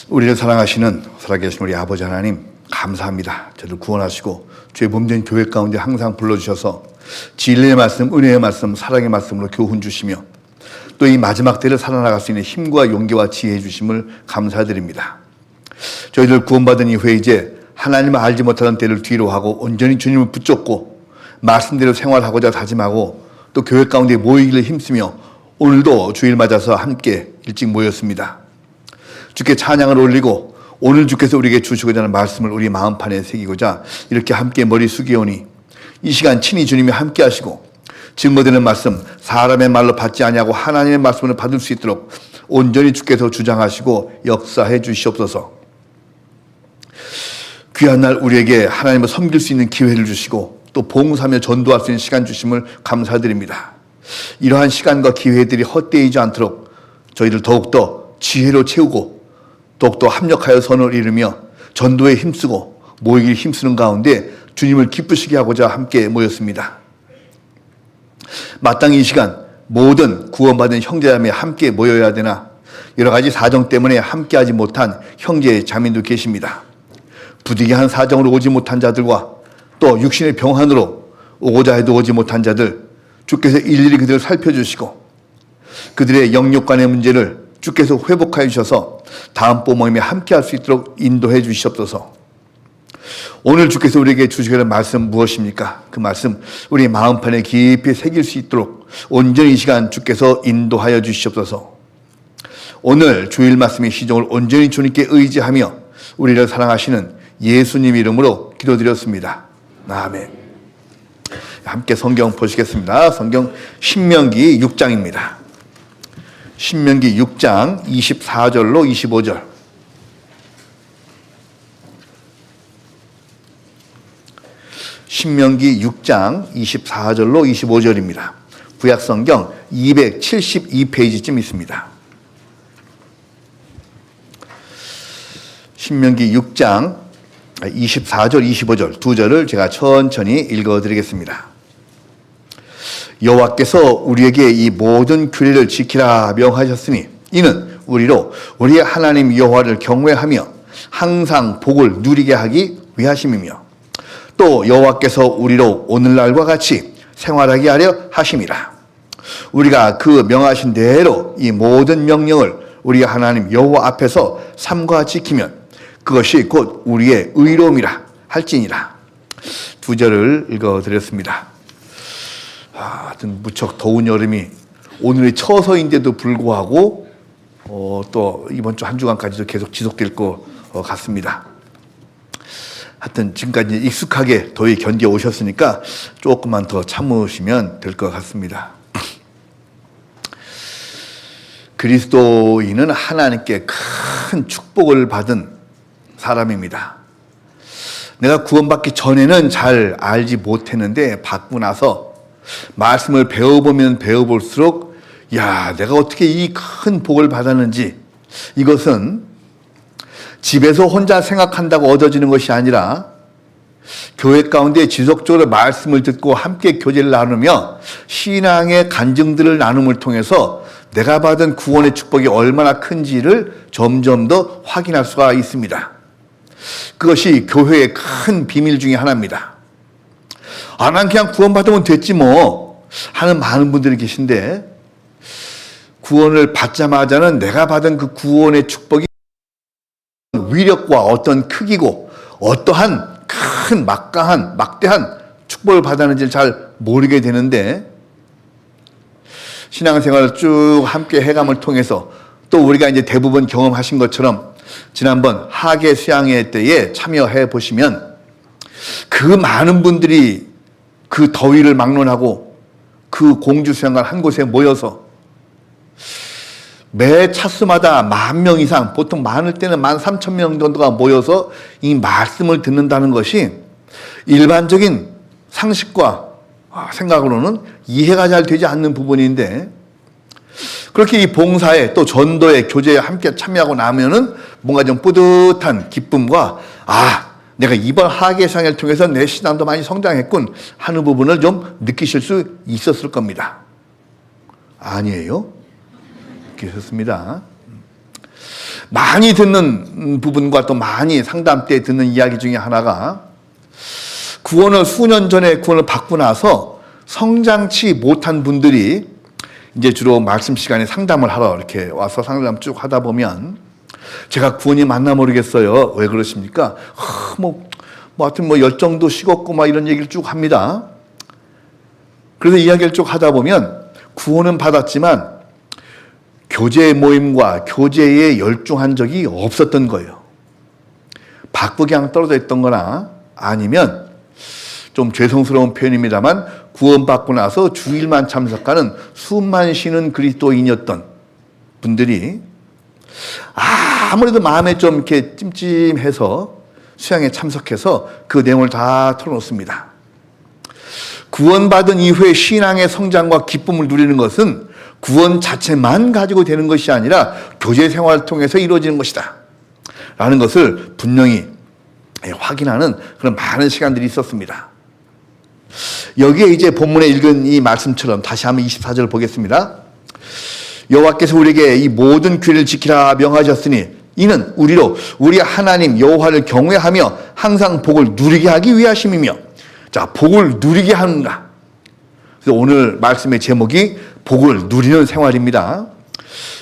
우리를 사랑하시는 살아계신 우리 아버지 하나님, 감사합니다. 저를 구원하시고 죄 범죄인 교회 가운데 항상 불러주셔서 진리의 말씀, 은혜의 말씀, 사랑의 말씀으로 교훈 주시며 또 이 마지막 때를 살아나갈 수 있는 힘과 용기와 지혜 주심을 감사드립니다. 저희들 구원받은 이후에 이제 하나님을 알지 못하는 때를 뒤로 하고 온전히 주님을 붙잡고 말씀대로 생활하고자 다짐하고 또 교회 가운데 모이기를 힘쓰며 오늘도 주일 맞아서 함께 일찍 모였습니다. 주께 찬양을 올리고 오늘 주께서 우리에게 주시고자 하는 말씀을 우리 마음판에 새기고자 이렇게 함께 머리 숙이오니 이 시간 친히 주님이 함께 하시고 증거되는 말씀, 사람의 말로 받지 아니하고 하나님의 말씀을 받을 수 있도록 온전히 주께서 주장하시고 역사해 주시옵소서. 귀한 날 우리에게 하나님을 섬길 수 있는 기회를 주시고 또 봉사하며 전도할 수 있는 시간 주심을 감사드립니다. 이러한 시간과 기회들이 헛되이지 않도록 저희들 더욱더 지혜로 채우고 더욱더 합력하여 선을 이루며 전도에 힘쓰고 모이길 힘쓰는 가운데 주님을 기쁘시게 하고자 함께 모였습니다. 마땅히 이 시간 모든 구원받은 형제자매 함께 모여야 되나 여러 가지 사정 때문에 함께하지 못한 형제 자매도 계십니다. 부득이한 사정으로 오지 못한 자들과 또 육신의 병환으로 오고자 해도 오지 못한 자들 주께서 일일이 그들을 살펴주시고 그들의 영육간의 문제를 주께서 회복하여 주셔서 다음번 모임에 함께할 수 있도록 인도해 주시옵소서. 오늘 주께서 우리에게 주시는 말씀 무엇입니까? 그 말씀 우리 마음판에 깊이 새길 수 있도록 온전히 이 시간 주께서 인도하여 주시옵소서. 오늘 주일 말씀의 시종을 온전히 주님께 의지하며 우리를 사랑하시는 예수님 이름으로 기도드렸습니다. 아멘. 함께 성경 보시겠습니다. 성경 신명기 6장입니다. 신명기 6장 24절로 25절. 신명기 6장 24절로 25절입니다. 구약성경 272페이지쯤 있습니다. 신명기 6장 24절, 25절 두 절을 제가 천천히 읽어드리겠습니다. 여호와께서 우리에게 이 모든 규례를 지키라 명하셨으니 이는 우리로 우리의 하나님 여호와를 경외하며 항상 복을 누리게 하기 위하심이며 또 여호와께서 우리로 오늘날과 같이 생활하게 하려 하심이라. 우리가 그 명하신 대로 이 모든 명령을 우리 하나님 여호와 앞에서 삼가 지키면 그것이 곧 우리의 의로움이라 할지니라. 두 절을 읽어드렸습니다. 하여튼 무척 더운 여름이 오늘의 처서인데도 불구하고 또 이번 주 한 주간까지도 계속 지속될 것 같습니다. 하여튼 지금까지 익숙하게 더위 견뎌 오셨으니까 조금만 더 참으시면 될 것 같습니다. 그리스도인은 하나님께 큰 축복을 받은 사람입니다. 내가 구원받기 전에는 잘 알지 못했는데 받고 나서 말씀을 배워보면 배워볼수록 야, 내가 어떻게 이 큰 복을 받았는지 이것은 집에서 혼자 생각한다고 얻어지는 것이 아니라 교회 가운데 지속적으로 말씀을 듣고 함께 교제를 나누며 신앙의 간증들을 나눔을 통해서 내가 받은 구원의 축복이 얼마나 큰지를 점점 더 확인할 수가 있습니다. 그것이 교회의 큰 비밀 중에 하나입니다. 난 그냥 구원받으면 됐지 뭐 하는 많은 분들이 계신데 구원을 받자마자는 내가 받은 그 구원의 축복이 위력과 어떤 크기고 어떠한 큰 막강한 막대한 축복을 받았는지를 잘 모르게 되는데 신앙생활을 쭉 함께 해감을 통해서 또 우리가 이제 대부분 경험하신 것처럼 지난번 하계 수양회 때에 참여해 보시면 그 많은 분들이 그 더위를 막론하고 그 공주 수양관 한 곳에 모여서 매 차수마다 10,000명 이상, 보통 많을 때는 13,000명 정도가 모여서 이 말씀을 듣는다는 것이 일반적인 상식과 생각으로는 이해가 잘 되지 않는 부분인데 그렇게 이 봉사에 또 전도에 교제에 함께 참여하고 나면은 뭔가 좀 뿌듯한 기쁨과 내가 이번 하계상을 통해서 내 신앙도 많이 성장했군 하는 부분을 좀 느끼실 수 있었을 겁니다. 아니에요? 느끼셨습니다. 많이 듣는 부분과 또 많이 상담 때 듣는 이야기 중에 하나가 구원을 수년 전에 구원을 받고 나서 성장치 못한 분들이 이제 주로 말씀 시간에 상담을 하러 이렇게 와서 상담 쭉 하다 보면 제가 구원이 맞나 모르겠어요. 왜 그러십니까? 하여튼 열정도 식었고 이런 얘기를 쭉 합니다. 그래서 이야기를 쭉 하다 보면 구원은 받았지만 교제 모임과 교제에 열중한 적이 없었던 거예요. 박부경 떨어져 있던 거나 아니면 좀 죄송스러운 표현입니다만 구원받고 나서 주일만 참석하는 숨만 쉬는 그리스도인이었던 분들이 아무래도 마음에 좀 이렇게 찜찜해서 수양에 참석해서 그 내용을 다 털어놓습니다. 구원받은 이후에 신앙의 성장과 기쁨을 누리는 것은 구원 자체만 가지고 되는 것이 아니라 교제 생활을 통해서 이루어지는 것이다 라는 것을 분명히 확인하는 그런 많은 시간들이 있었습니다. 여기에 이제 본문에 읽은 이 말씀처럼 다시 한번 24절을 보겠습니다. 여호와께서 우리에게 이 모든 규례를 지키라 명하셨으니 이는 우리로 우리 하나님 여호와를 경외하며 항상 복을 누리게 하기 위하심이며. 자, 복을 누리게 하는가. 그래서 오늘 말씀의 제목이 복을 누리는 생활입니다.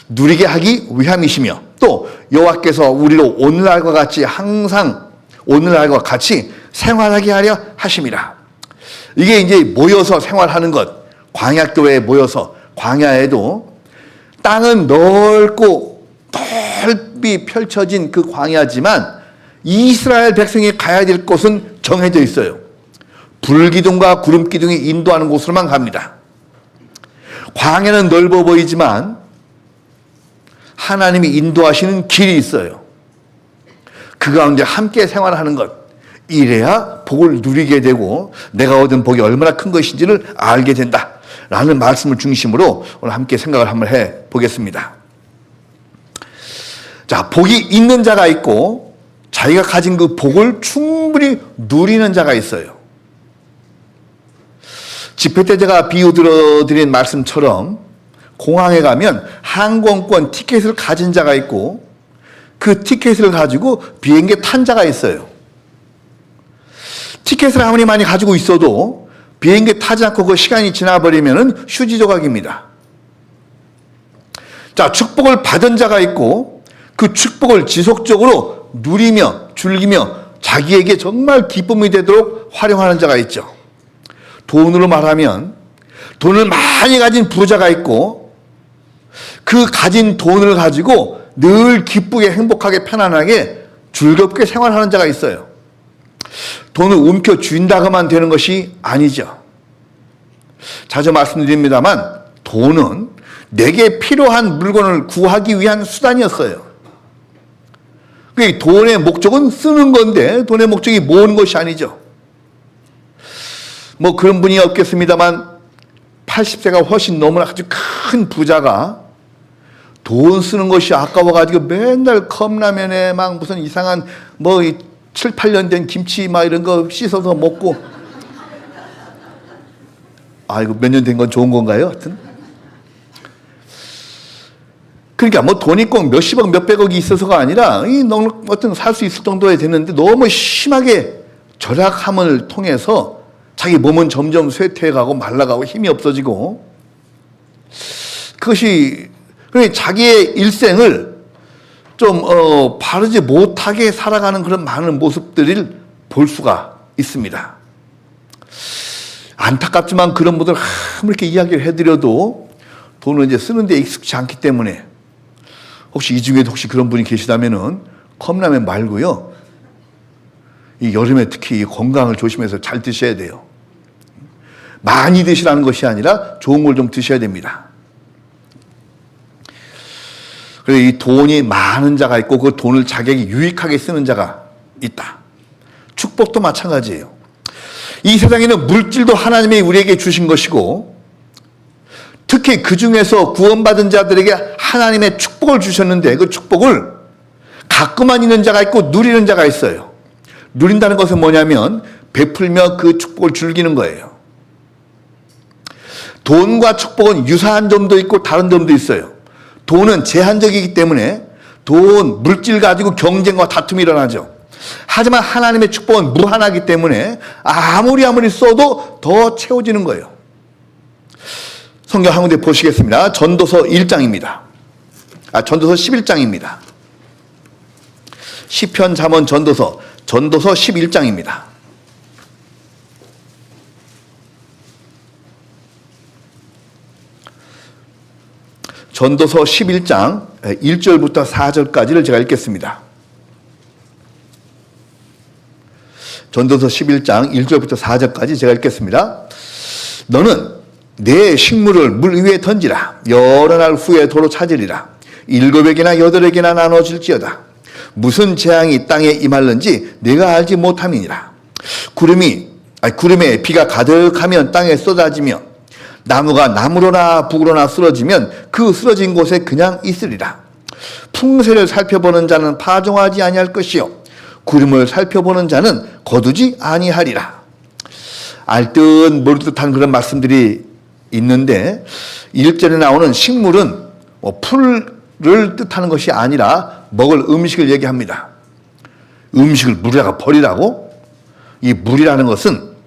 누리게 하기 위함이시며 또 여호와께서 우리로 오늘날과 같이 항상 오늘날과 같이 생활하게 하려 하심이라. 이게 이제 모여서 생활하는 것, 광야교회에 모여서 광야에도 땅은 넓고 넓이 펼쳐진 그 광야지만 이스라엘 백성이 가야 될 곳은 정해져 있어요. 불기둥과 구름기둥이 인도하는 곳으로만 갑니다. 광야는 넓어 보이지만 하나님이 인도하시는 길이 있어요. 그 가운데 함께 생활하는 것. 이래야 복을 누리게 되고 내가 얻은 복이 얼마나 큰 것인지를 알게 된다 라는 말씀을 중심으로 오늘 함께 생각을 한번 해보겠습니다. 자, 복이 있는 자가 있고 자기가 가진 그 복을 충분히 누리는 자가 있어요. 집회 때 제가 비유 들어드린 말씀처럼 공항에 가면 항공권 티켓을 가진 자가 있고 그 티켓을 가지고 비행기에 탄 자가 있어요. 티켓을 아무리 많이 가지고 있어도 비행기에 타지 않고 그 시간이 지나버리면 휴지 조각입니다. 자, 축복을 받은 자가 있고 그 축복을 지속적으로 누리며 즐기며 자기에게 정말 기쁨이 되도록 활용하는 자가 있죠. 돈으로 말하면 돈을 많이 가진 부자가 있고 그 가진 돈을 가지고 늘 기쁘게 행복하게 편안하게 즐겁게 생활하는 자가 있어요. 돈을 움켜쥔다고만 되는 것이 아니죠. 자주 말씀드립니다만 돈은 내게 필요한 물건을 구하기 위한 수단이었어요. 그 돈의 목적은 쓰는 건데 돈의 목적이 모으는 것이 아니죠. 그런 분이 없겠습니다만 80세가 훨씬 넘은 아주 큰 부자가 돈 쓰는 것이 아까워가지고 맨날 컵라면에 무슨 이상한 7, 8년 된 김치 이런 거 씻어서 먹고 이거 몇 년 된 건 좋은 건가요? 하여튼 그러니까 돈이 꼭 몇십억 몇백억이 있어서가 아니라 어떤 살 수 있을 정도에 됐는데 너무 심하게 절약함을 통해서 자기 몸은 점점 쇠퇴해가고 말라가고 힘이 없어지고 그것이 자기의 일생을 좀 바르지 못하게 살아가는 그런 많은 모습들을 볼 수가 있습니다. 안타깝지만 그런 분들 아무리 이렇게 이야기를 해드려도 돈을 이제 쓰는데 익숙치 않기 때문에 혹시 이 중에도 혹시 그런 분이 계시다면은 컵라면 말고요. 이 여름에 특히 건강을 조심해서 잘 드셔야 돼요. 많이 드시라는 것이 아니라 좋은 걸 좀 드셔야 됩니다. 그래서 이 돈이 많은 자가 있고 그 돈을 자기에게 유익하게 쓰는 자가 있다. 축복도 마찬가지예요. 이 세상에는 물질도 하나님이 우리에게 주신 것이고 특히 그 중에서 구원받은 자들에게 하나님의 축복을 주셨는데 그 축복을 갖고만 있는 자가 있고 누리는 자가 있어요. 누린다는 것은 뭐냐면 베풀며 그 축복을 즐기는 거예요. 돈과 축복은 유사한 점도 있고 다른 점도 있어요. 돈은 제한적이기 때문에 돈, 물질 가지고 경쟁과 다툼이 일어나죠. 하지만 하나님의 축복은 무한하기 때문에 아무리 써도 더 채워지는 거예요. 성경 한 군데 보시겠습니다. 전도서 1장입니다. 전도서 11장입니다. 시편, 잠언, 전도서 11장입니다. 전도서 11장 1절부터 4절까지를 제가 읽겠습니다. 전도서 11장 1절부터 4절까지 제가 읽겠습니다. 너는 내 식물을 물 위에 던지라. 여러 날 후에 도로 찾으리라. 7에게나 8에게나 나눠질지어다. 무슨 재앙이 땅에 임할는지 내가 알지 못함이니라. 구름에 비가 가득하면 땅에 쏟아지며 나무가 나무로나 북으로나 쓰러지면 그 쓰러진 곳에 그냥 있으리라. 풍세를 살펴보는 자는 파종하지 아니할 것이요 구름을 살펴보는 자는 거두지 아니하리라. 알듯 모르듯한 그런 말씀들이 있는데 1절에 나오는 식물은 풀을 뜻하는 것이 아니라 먹을 음식을 얘기합니다. 음식을 물에다가 버리라고? 이 물이라는 것은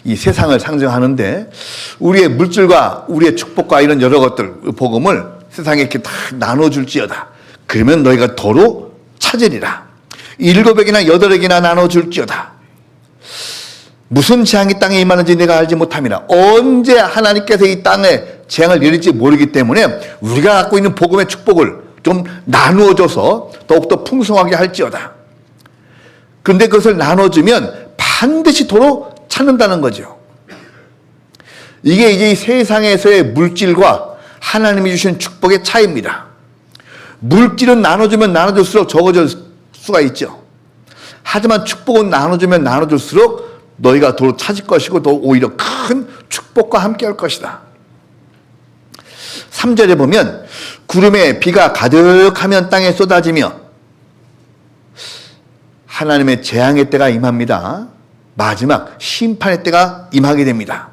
이 세상을 상징하는데 우리의 물질과 우리의 축복과 이런 여러 것들, 복음을 세상에 이렇게 다 나눠줄지어다. 그러면 너희가 도로 찾으리라. 7에게나 8에게나 나눠줄지어다. 무슨 재앙이 땅에 임하는지 내가 알지 못함이라. 언제 하나님께서 이 땅에 재앙을 내릴지 모르기 때문에 우리가 갖고 있는 복음의 축복을 좀 나누어줘서 더욱더 풍성하게 할지어다. 그런데 그것을 나눠주면 반드시 도로 찾는다는 거죠. 이게 이제 이 세상에서의 물질과 하나님이 주신 축복의 차이입니다. 물질은 나눠주면 나눠줄수록 적어질 수가 있죠. 하지만 축복은 나눠주면 나눠줄수록 너희가 도로 찾을 것이고 더 오히려 큰 축복과 함께 할 것이다. 3절에 보면 구름에 비가 가득하면 땅에 쏟아지며 하나님의 재앙의 때가 임합니다. 마지막 심판의 때가 임하게 됩니다.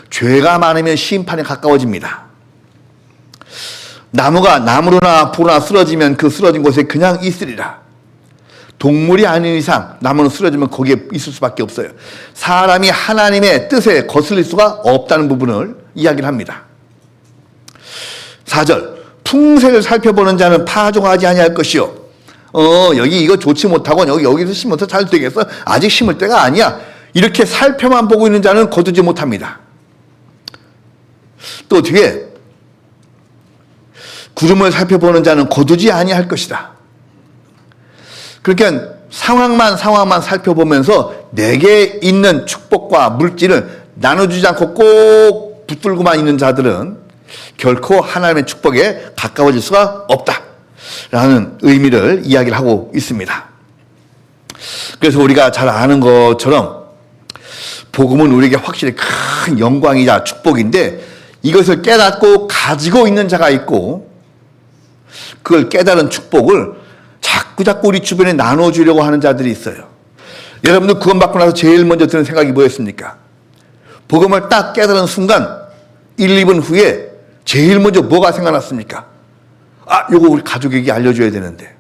죄가 많으면 심판이 가까워집니다. 나무가 나무로나 불로나 쓰러지면 그 쓰러진 곳에 그냥 있으리라. 동물이 아닌 이상 나무는 쓰러지면 거기에 있을 수밖에 없어요. 사람이 하나님의 뜻에 거슬릴 수가 없다는 부분을 이야기를 합니다. 4절 풍세를 살펴보는 자는 파종하지 아니할 것이요 여기 이거 좋지 못하고 여기서 심어서 잘 되겠어? 아직 심을 때가 아니야. 이렇게 살펴만 보고 있는 자는 거두지 못합니다. 또 뒤에 구름을 살펴보는 자는 거두지 아니할 것이다. 그러니까 상황만 살펴보면서 내게 있는 축복과 물질을 나눠주지 않고 꼭 붙들고만 있는 자들은 결코 하나님의 축복에 가까워질 수가 없다 라는 의미를 이야기를 하고 있습니다. 그래서 우리가 잘 아는 것처럼 복음은 우리에게 확실히 큰 영광이자 축복인데 이것을 깨닫고 가지고 있는 자가 있고 그걸 깨달은 축복을 자꾸 우리 주변에 나눠주려고 하는 자들이 있어요. 여러분들 구원받고 나서 제일 먼저 드는 생각이 뭐였습니까? 복음을 딱 깨달은 순간 1, 2분 후에 제일 먼저 뭐가 생각났습니까? 요거 우리 가족에게 알려줘야 되는데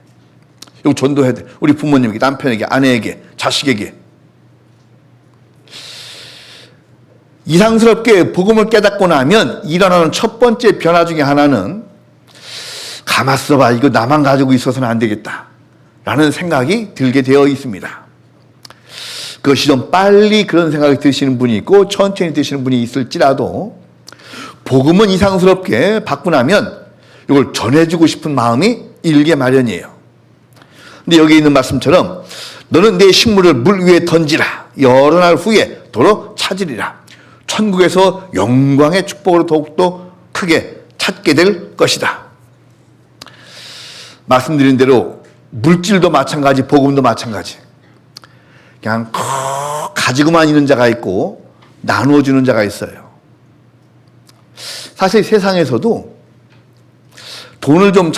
요거 전도해야 돼. 우리 부모님에게, 남편에게, 아내에게, 자식에게. 이상스럽게 복음을 깨닫고 나면 일어나는 첫 번째 변화 중에 하나는 가만 있어봐. 이거 나만 가지고 있어서는 안 되겠다 라는 생각이 들게 되어 있습니다. 그것이 좀 빨리 그런 생각이 드시는 분이 있고 천천히 드시는 분이 있을지라도 복음은 이상스럽게 받고 나면 이걸 전해주고 싶은 마음이 일게 마련이에요. 근데 여기 있는 말씀처럼 너는 내 식물을 물 위에 던지라. 여러 날 후에 도로 찾으리라. 천국에서 영광의 축복으로 더욱더 크게 찾게 될 것이다. 말씀드린 대로 물질도 마찬가지, 복음도 마찬가지. 그냥 가지고만 있는 자가 있고 나누어주는 자가 있어요. 사실 세상에서도 돈을 좀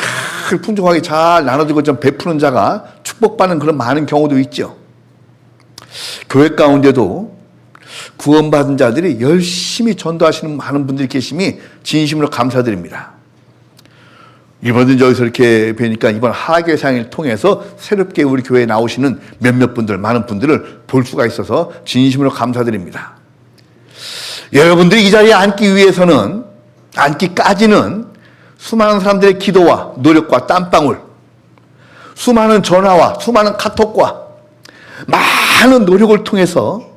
잘 풍족하게 잘 나눠주고 좀 베푸는 자가 축복받는 그런 많은 경우도 있죠. 교회 가운데도 구원받은 자들이 열심히 전도하시는 많은 분들이 계심이 진심으로 감사드립니다. 이번에 여기서 이렇게 뵈니까 이번 하계상을 통해서 새롭게 우리 교회에 나오시는 몇몇 분들, 많은 분들을 볼 수가 있어서 진심으로 감사드립니다. 여러분들이 이 자리에 앉기까지는 수많은 사람들의 기도와 노력과 땀방울, 수많은 전화와 수많은 카톡과 많은 노력을 통해서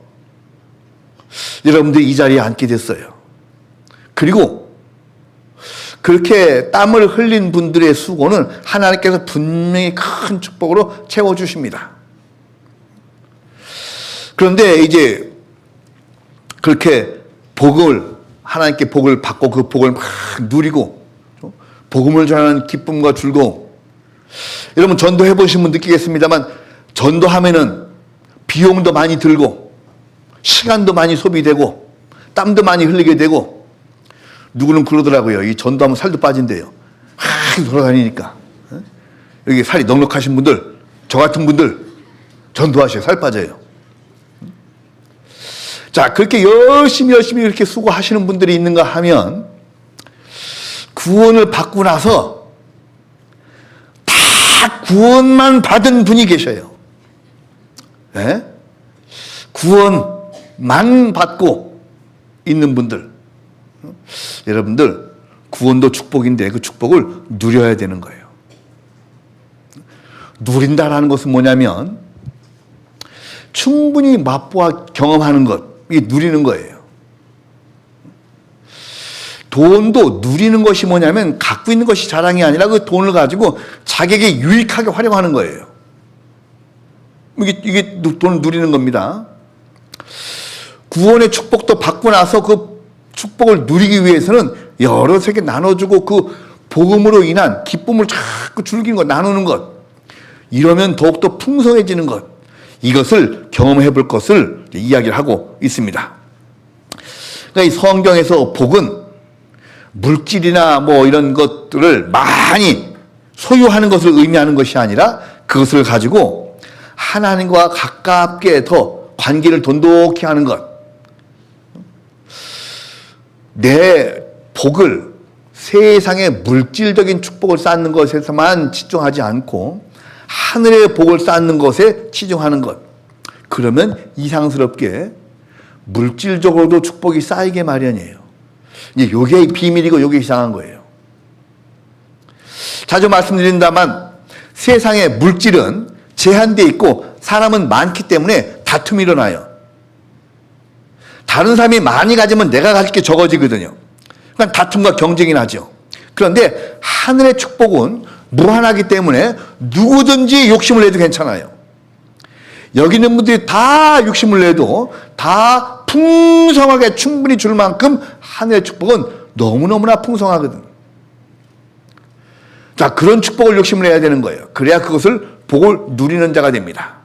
여러분들이 이 자리에 앉게 됐어요. 그리고 그렇게 땀을 흘린 분들의 수고는 하나님께서 분명히 큰 축복으로 채워주십니다. 그런데 이제 그렇게 하나님께 복을 받고 그 복을 막 누리고 복음을 전하는 기쁨과 즐거움. 여러분 전도해 보신 분 느끼겠습니다만 전도하면은 비용도 많이 들고 시간도 많이 소비되고 땀도 많이 흘리게 되고 누구는 그러더라고요. 이 전도하면 살도 빠진대요. 돌아다니니까. 여기 살이 넉넉하신 분들, 저 같은 분들 전도하셔야 살 빠져요. 자, 그렇게 열심히 이렇게 수고하시는 분들이 있는가 하면 구원을 받고 나서 다 구원만 받은 분이 계셔요. 네? 구원만 받고 있는 분들. 여러분들 구원도 축복인데 그 축복을 누려야 되는 거예요. 누린다라는 것은 뭐냐면 충분히 맛보아 경험하는 것, 이게 누리는 거예요. 돈도 누리는 것이 뭐냐면 갖고 있는 것이 자랑이 아니라 그 돈을 가지고 자기에게 유익하게 활용하는 거예요. 이게 돈을 누리는 겁니다. 구원의 축복도 받고 나서 그 축복을 누리기 위해서는 여러 세계 나눠주고 그 복음으로 인한 기쁨을 자꾸 즐기는 것, 나누는 것. 이러면 더욱더 풍성해지는 것. 이것을 경험해 볼 것을 이야기를 하고 있습니다. 그러니까 이 성경에서 복은 물질이나 뭐 이런 것들을 많이 소유하는 것을 의미하는 것이 아니라 그것을 가지고 하나님과 가깝게 더 관계를 돈독히 하는 것. 내 복을 세상의 물질적인 축복을 쌓는 것에서만 치중하지 않고 하늘의 복을 쌓는 것에 치중하는 것. 그러면 이상스럽게 물질적으로도 축복이 쌓이게 마련이에요. 이제 요게 비밀이고 요게 이상한 거예요. 자주 말씀드린다만 세상의 물질은 제한되어 있고 사람은 많기 때문에 다툼이 일어나요. 다른 사람이 많이 가지면 내가 가질 게 적어지거든요. 그러니까 다툼과 경쟁이 나죠. 그런데 하늘의 축복은 무한하기 때문에 누구든지 욕심을 내도 괜찮아요. 여기 있는 분들이 다 욕심을 내도 다 풍성하게 충분히 줄 만큼 하늘의 축복은 너무너무나 풍성하거든. 자, 그런 축복을 욕심을 내야 되는 거예요. 그래야 그것을 복을 누리는 자가 됩니다.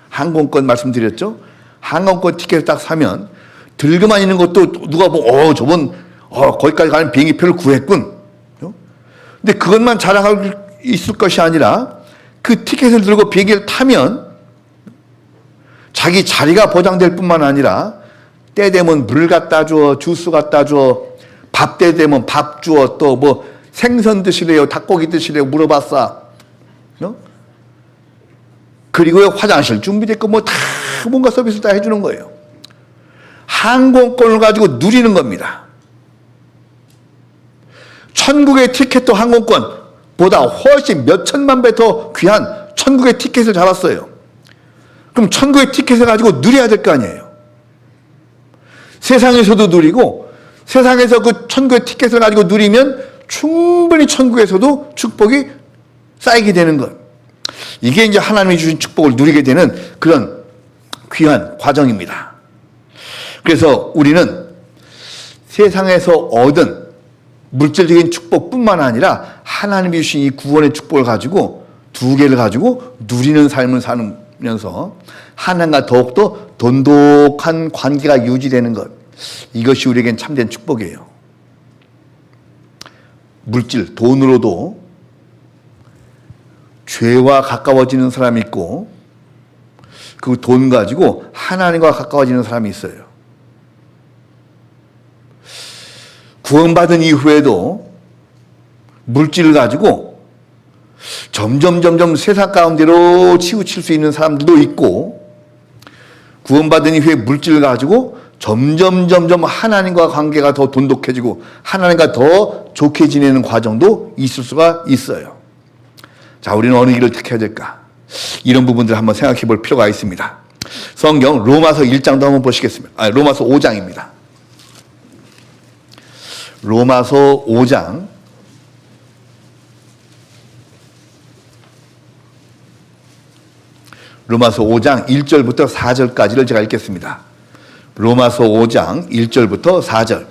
항공권 말씀드렸죠? 항공권 티켓을 딱 사면 들고만 있는 것도 누가 보고 저번 거기까지 가는 비행기표를 구했군. 근데 그것만 자랑하고 있을 것이 아니라 그 티켓을 들고 비행기를 타면 자기 자리가 보장될 뿐만 아니라 때 되면 물 갖다 줘, 주스 갖다 줘, 밥 때 되면 밥 주어, 또 뭐 생선 드시래요, 닭고기 드시래요 물어봤어. 그리고 화장실 준비됐고 뭐 다 뭔가 서비스를 다 해주는 거예요. 항공권을 가지고 누리는 겁니다. 천국의 티켓도 항공권보다 훨씬 몇 천만 배 더 귀한 천국의 티켓을 잡았어요. 그럼 천국의 티켓을 가지고 누려야 될 거 아니에요. 세상에서도 누리고 세상에서 그 천국의 티켓을 가지고 누리면 충분히 천국에서도 축복이 쌓이게 되는 것. 이게 이제 하나님이 주신 축복을 누리게 되는 그런 귀한 과정입니다. 그래서 우리는 세상에서 얻은 물질적인 축복뿐만 아니라 하나님이 주신 이 구원의 축복을 가지고 두 개를 가지고 누리는 삶을 살면서 하나님과 더욱더 돈독한 관계가 유지되는 것. 이것이 우리에겐 참된 축복이에요. 물질, 돈으로도 죄와 가까워지는 사람이 있고 그 돈 가지고 하나님과 가까워지는 사람이 있어요. 구원받은 이후에도 물질을 가지고 점점 세상 가운데로 치우칠 수 있는 사람들도 있고, 구원받은 이후에 물질을 가지고 점점 하나님과 관계가 더 돈독해지고 하나님과 더 좋게 지내는 과정도 있을 수가 있어요. 자, 우리는 어느 길을 택해야 될까? 이런 부분들을 한번 생각해 볼 필요가 있습니다. 성경 로마서 1장도 한번 보시겠습니다. 로마서 5장입니다. 로마서 5장 1절부터 4절까지를 제가 읽겠습니다. 로마서 5장 1절부터 4절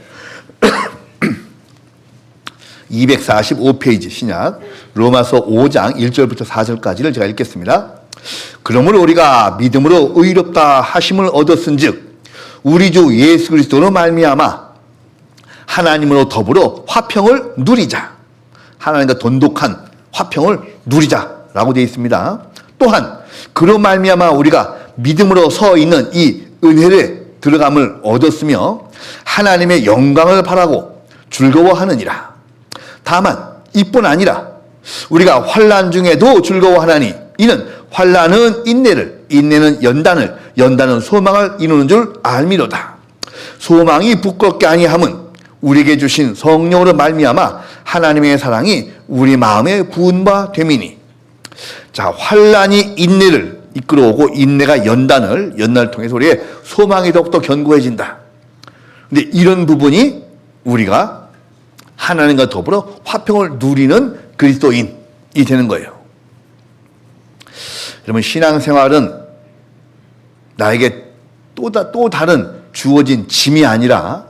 245페이지 신약 로마서 5장 1절부터 4절까지를 제가 읽겠습니다. 그러므로 우리가 믿음으로 의롭다 하심을 얻었은즉 우리 주 예수 그리스도로 말미암아 하나님으로 더불어 화평을 누리자. 하나님과 돈독한 화평을 누리자라고 되어 있습니다. 또한 그로 말미암아 우리가 믿음으로 서 있는 이 은혜를 들어감을 얻었으며 하나님의 영광을 바라고 즐거워하느니라. 다만 이뿐 아니라 우리가 환난 중에도 즐거워하나니 이는 환난은 인내를, 인내는 연단을, 연단은 소망을 이루는 줄 알미로다. 소망이 부끄럽게 아니함은 우리에게 주신 성령으로 말미암아 하나님의 사랑이 우리 마음에 부은 바 됨이니. 자, 환난이 인내를 이끌어오고 인내가 연단을 통해서 우리의 소망이 더욱더 견고해진다. 근데 이런 부분이 우리가 하나님과 더불어 화평을 누리는 그리스도인이 되는 거예요. 여러분, 신앙생활은 나에게 또 다른 주어진 짐이 아니라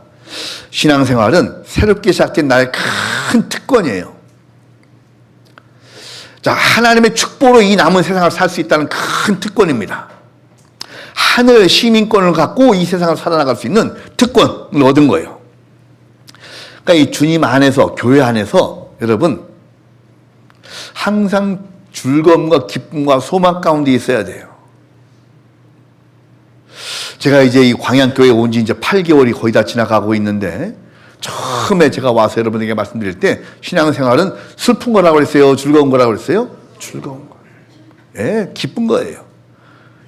신앙생활은 새롭게 시작된 나의 큰 특권이에요. 자, 하나님의 축복으로 이 남은 세상을 살 수 있다는 큰 특권입니다. 하늘 시민권을 갖고 이 세상을 살아나갈 수 있는 특권을 얻은 거예요. 그러니까 이 주님 안에서, 교회 안에서 여러분 항상 즐거움과 기쁨과 소망 가운데 있어야 돼요. 제가 이제 이 광양교회에 온 지 이제 8개월이 거의 다 지나가고 있는데, 처음에 제가 와서 여러분에게 말씀드릴 때 신앙생활은 슬픈 거라고 그랬어요? 즐거운 거라고 그랬어요? 즐거운 거예요. 예, 기쁜 거예요.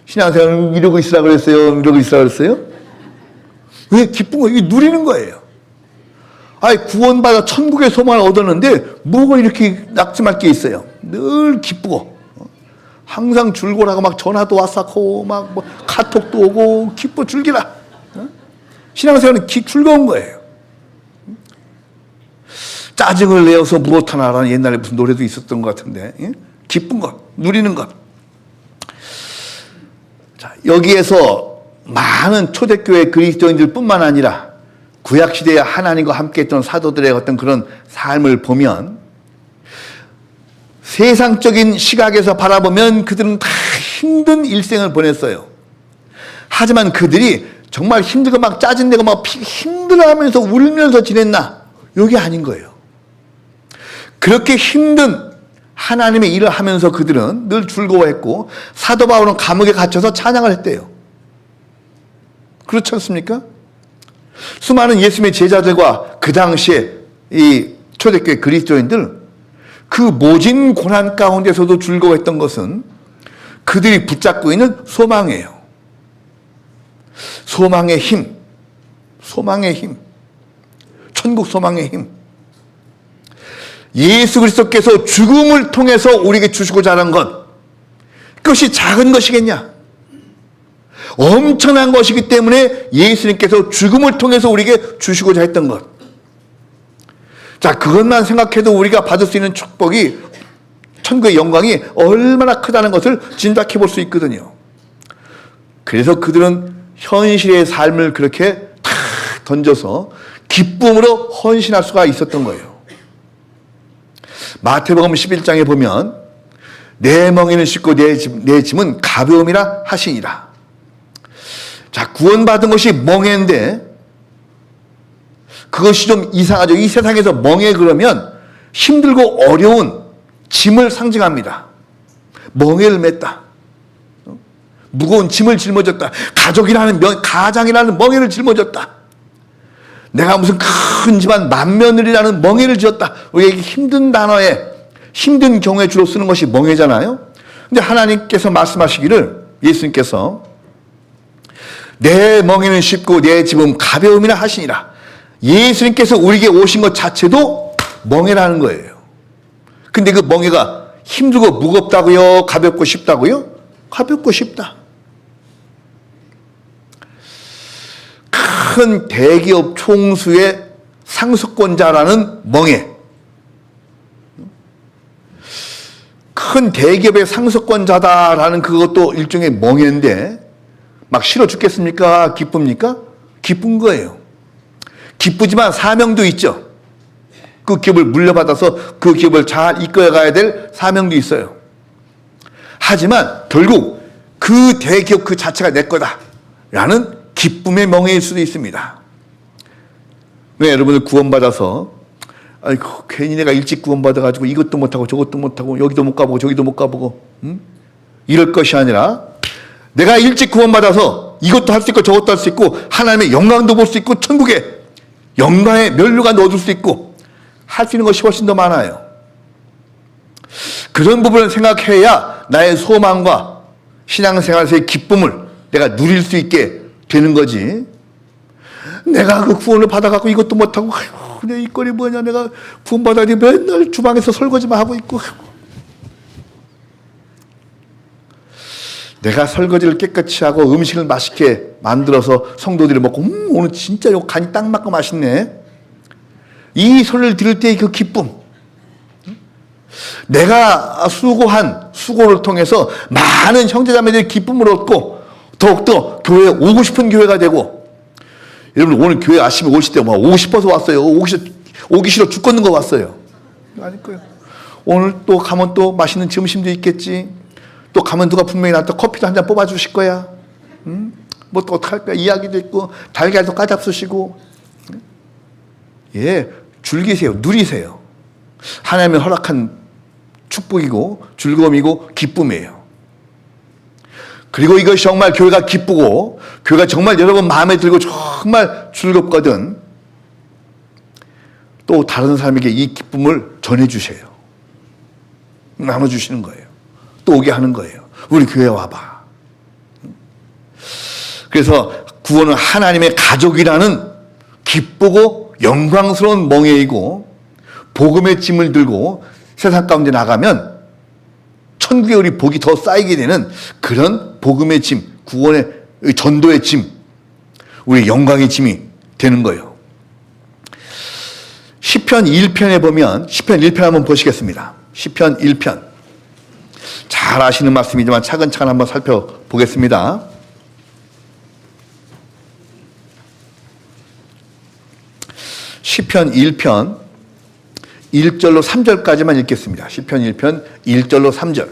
신앙생활은 이러고 있으라고 그랬어요? 이러고 있으라고 그랬어요? 왜 기쁜 거예요? 이게 누리는 거예요. 아니, 구원받아 천국의 소망을 얻었는데 뭐가 이렇게 낙심할 게 있어요? 늘 기쁘고 항상 즐거라고 막 전화도 왔었고 막 뭐 카톡도 오고 기뻐 즐기라. 신앙생활은 즐거운 거예요. 짜증을 내어서 무엇하나라는 옛날에 무슨 노래도 있었던 것 같은데, 기쁜 것, 누리는 것. 자, 여기에서 많은 초대교회 그리스도인들 뿐만 아니라 구약시대에 하나님과 함께했던 사도들의 어떤 그런 삶을 보면 세상적인 시각에서 바라보면 그들은 다 힘든 일생을 보냈어요. 하지만 그들이 정말 힘들고 막 짜증내고 막 힘들어하면서 울면서 지냈나? 이게 아닌 거예요. 그렇게 힘든 하나님의 일을 하면서 그들은 늘 즐거워했고, 사도 바울은 감옥에 갇혀서 찬양을 했대요. 그렇지 않습니까? 수많은 예수님의 제자들과 그 당시에 이 초대교회 그리스도인들, 그 모진 고난 가운데서도 즐거워했던 것은 그들이 붙잡고 있는 소망이에요. 소망의 힘, 소망의 힘, 천국 소망의 힘. 예수 그리스도께서 죽음을 통해서 우리에게 주시고자 하는 것, 그것이 작은 것이겠냐? 엄청난 것이기 때문에 예수님께서 죽음을 통해서 우리에게 주시고자 했던 것. 자, 그것만 생각해도 우리가 받을 수 있는 축복이, 천국의 영광이 얼마나 크다는 것을 짐작해 볼 수 있거든요. 그래서 그들은 현실의 삶을 그렇게 탁 던져서 기쁨으로 헌신할 수가 있었던 거예요. 마태복음 11장에 보면 내 멍에는 쉽고 내 짐은 가벼움이라 하시니라. 자, 구원받은 것이 멍에인데 그것이 좀 이상하죠. 이 세상에서 멍에 그러면 힘들고 어려운 짐을 상징합니다. 멍에를 맸다. 무거운 짐을 짊어졌다. 가장이라는 멍에를 짊어졌다. 내가 무슨 큰 집안 맏며느리라는 멍에를 지었다. 우리에게 힘든 단어에, 힘든 경우에 주로 쓰는 것이 멍에잖아요. 근데 하나님께서 말씀하시기를, 예수님께서 내 멍에는 쉽고 내 짐은 가벼움이라 하시니라. 예수님께서 우리에게 오신 것 자체도 멍에라는 거예요. 근데 그 멍에가 힘들고 무겁다고요? 가볍고 쉽다고요? 가볍고 쉽다. 큰 대기업 총수의 상속권자라는 멍에, 큰 대기업의 상속권자다라는 그것도 일종의 멍에인데 막 싫어 죽겠습니까? 기쁩니까? 기쁜 거예요. 기쁘지만 사명도 있죠. 그 기업을 물려받아서 그 기업을 잘 이끌어가야 될 사명도 있어요. 하지만 결국 그 대기업 그 자체가 내 거다라는 기쁨의 멍에일 수도 있습니다. 왜 여러분들 구원받아서 아이고 괜히 내가 일찍 구원받아가지고 이것도 못하고 저것도 못하고 여기도 못 가보고 저기도 못 가보고 이럴 것이 아니라 내가 일찍 구원받아서 이것도 할 수 있고 저것도 할 수 있고 하나님의 영광도 볼 수 있고 천국의 영광의 면류가 넣어줄 수 있고 할 수 있는 것이 훨씬 더 많아요. 그런 부분을 생각해야 나의 소망과 신앙생활에서의 기쁨을 내가 누릴 수 있게 되는 거지. 내가 그 구원을 받아갖고 이것도 못하고 내 이 꼴이 뭐냐, 내가 구원받아야 돼 맨날 주방에서 설거지만 하고 있고, 내가 설거지를 깨끗이 하고 음식을 맛있게 만들어서 성도들이 먹고 오늘 진짜 요 간이 딱 맞고 맛있네, 이 소리를 들을 때의 그 기쁨, 내가 수고한 수고를 통해서 많은 형제자매들이 기쁨을 얻고 더욱더 교회에 오고 싶은 교회가 되고, 여러분 오늘 교회 아침에 오실 때 막 오고 싶어서 왔어요. 오기 싫어 죽겠는 거 왔어요. 아닐 거예요. 오늘 또 가면 또 맛있는 점심도 있겠지. 또 가면 누가 분명히 나한테 커피도 한 잔 뽑아주실 거야. 뭐 또 어떡할 거야. 이야기도 있고 달걀도 까잡수시고. 예, 즐기세요. 누리세요. 하나님이 허락한 축복이고 즐거움이고 기쁨이에요. 그리고 이것이 정말 교회가 기쁘고 교회가 정말 여러분 마음에 들고 정말 즐겁거든, 또 다른 사람에게 이 기쁨을 전해주세요. 나눠주시는 거예요. 또 오게 하는 거예요. 우리 교회 와봐. 그래서 구원은 하나님의 가족이라는 기쁘고 영광스러운 멍에이고, 복음의 짐을 들고 세상 가운데 나가면 천국의 우리 복이 더 쌓이게 되는 그런 복음의 짐, 구원의 전도의 짐, 우리 영광의 짐이 되는 거예요. 시편 1편에 보면, 시편 1편 한번 보시겠습니다. 시편 1편. 잘 아시는 말씀이지만 차근차근 한번 살펴보겠습니다. 시편 1편 1절로 3절까지만 읽겠습니다. 시편 1편 1절로 3절.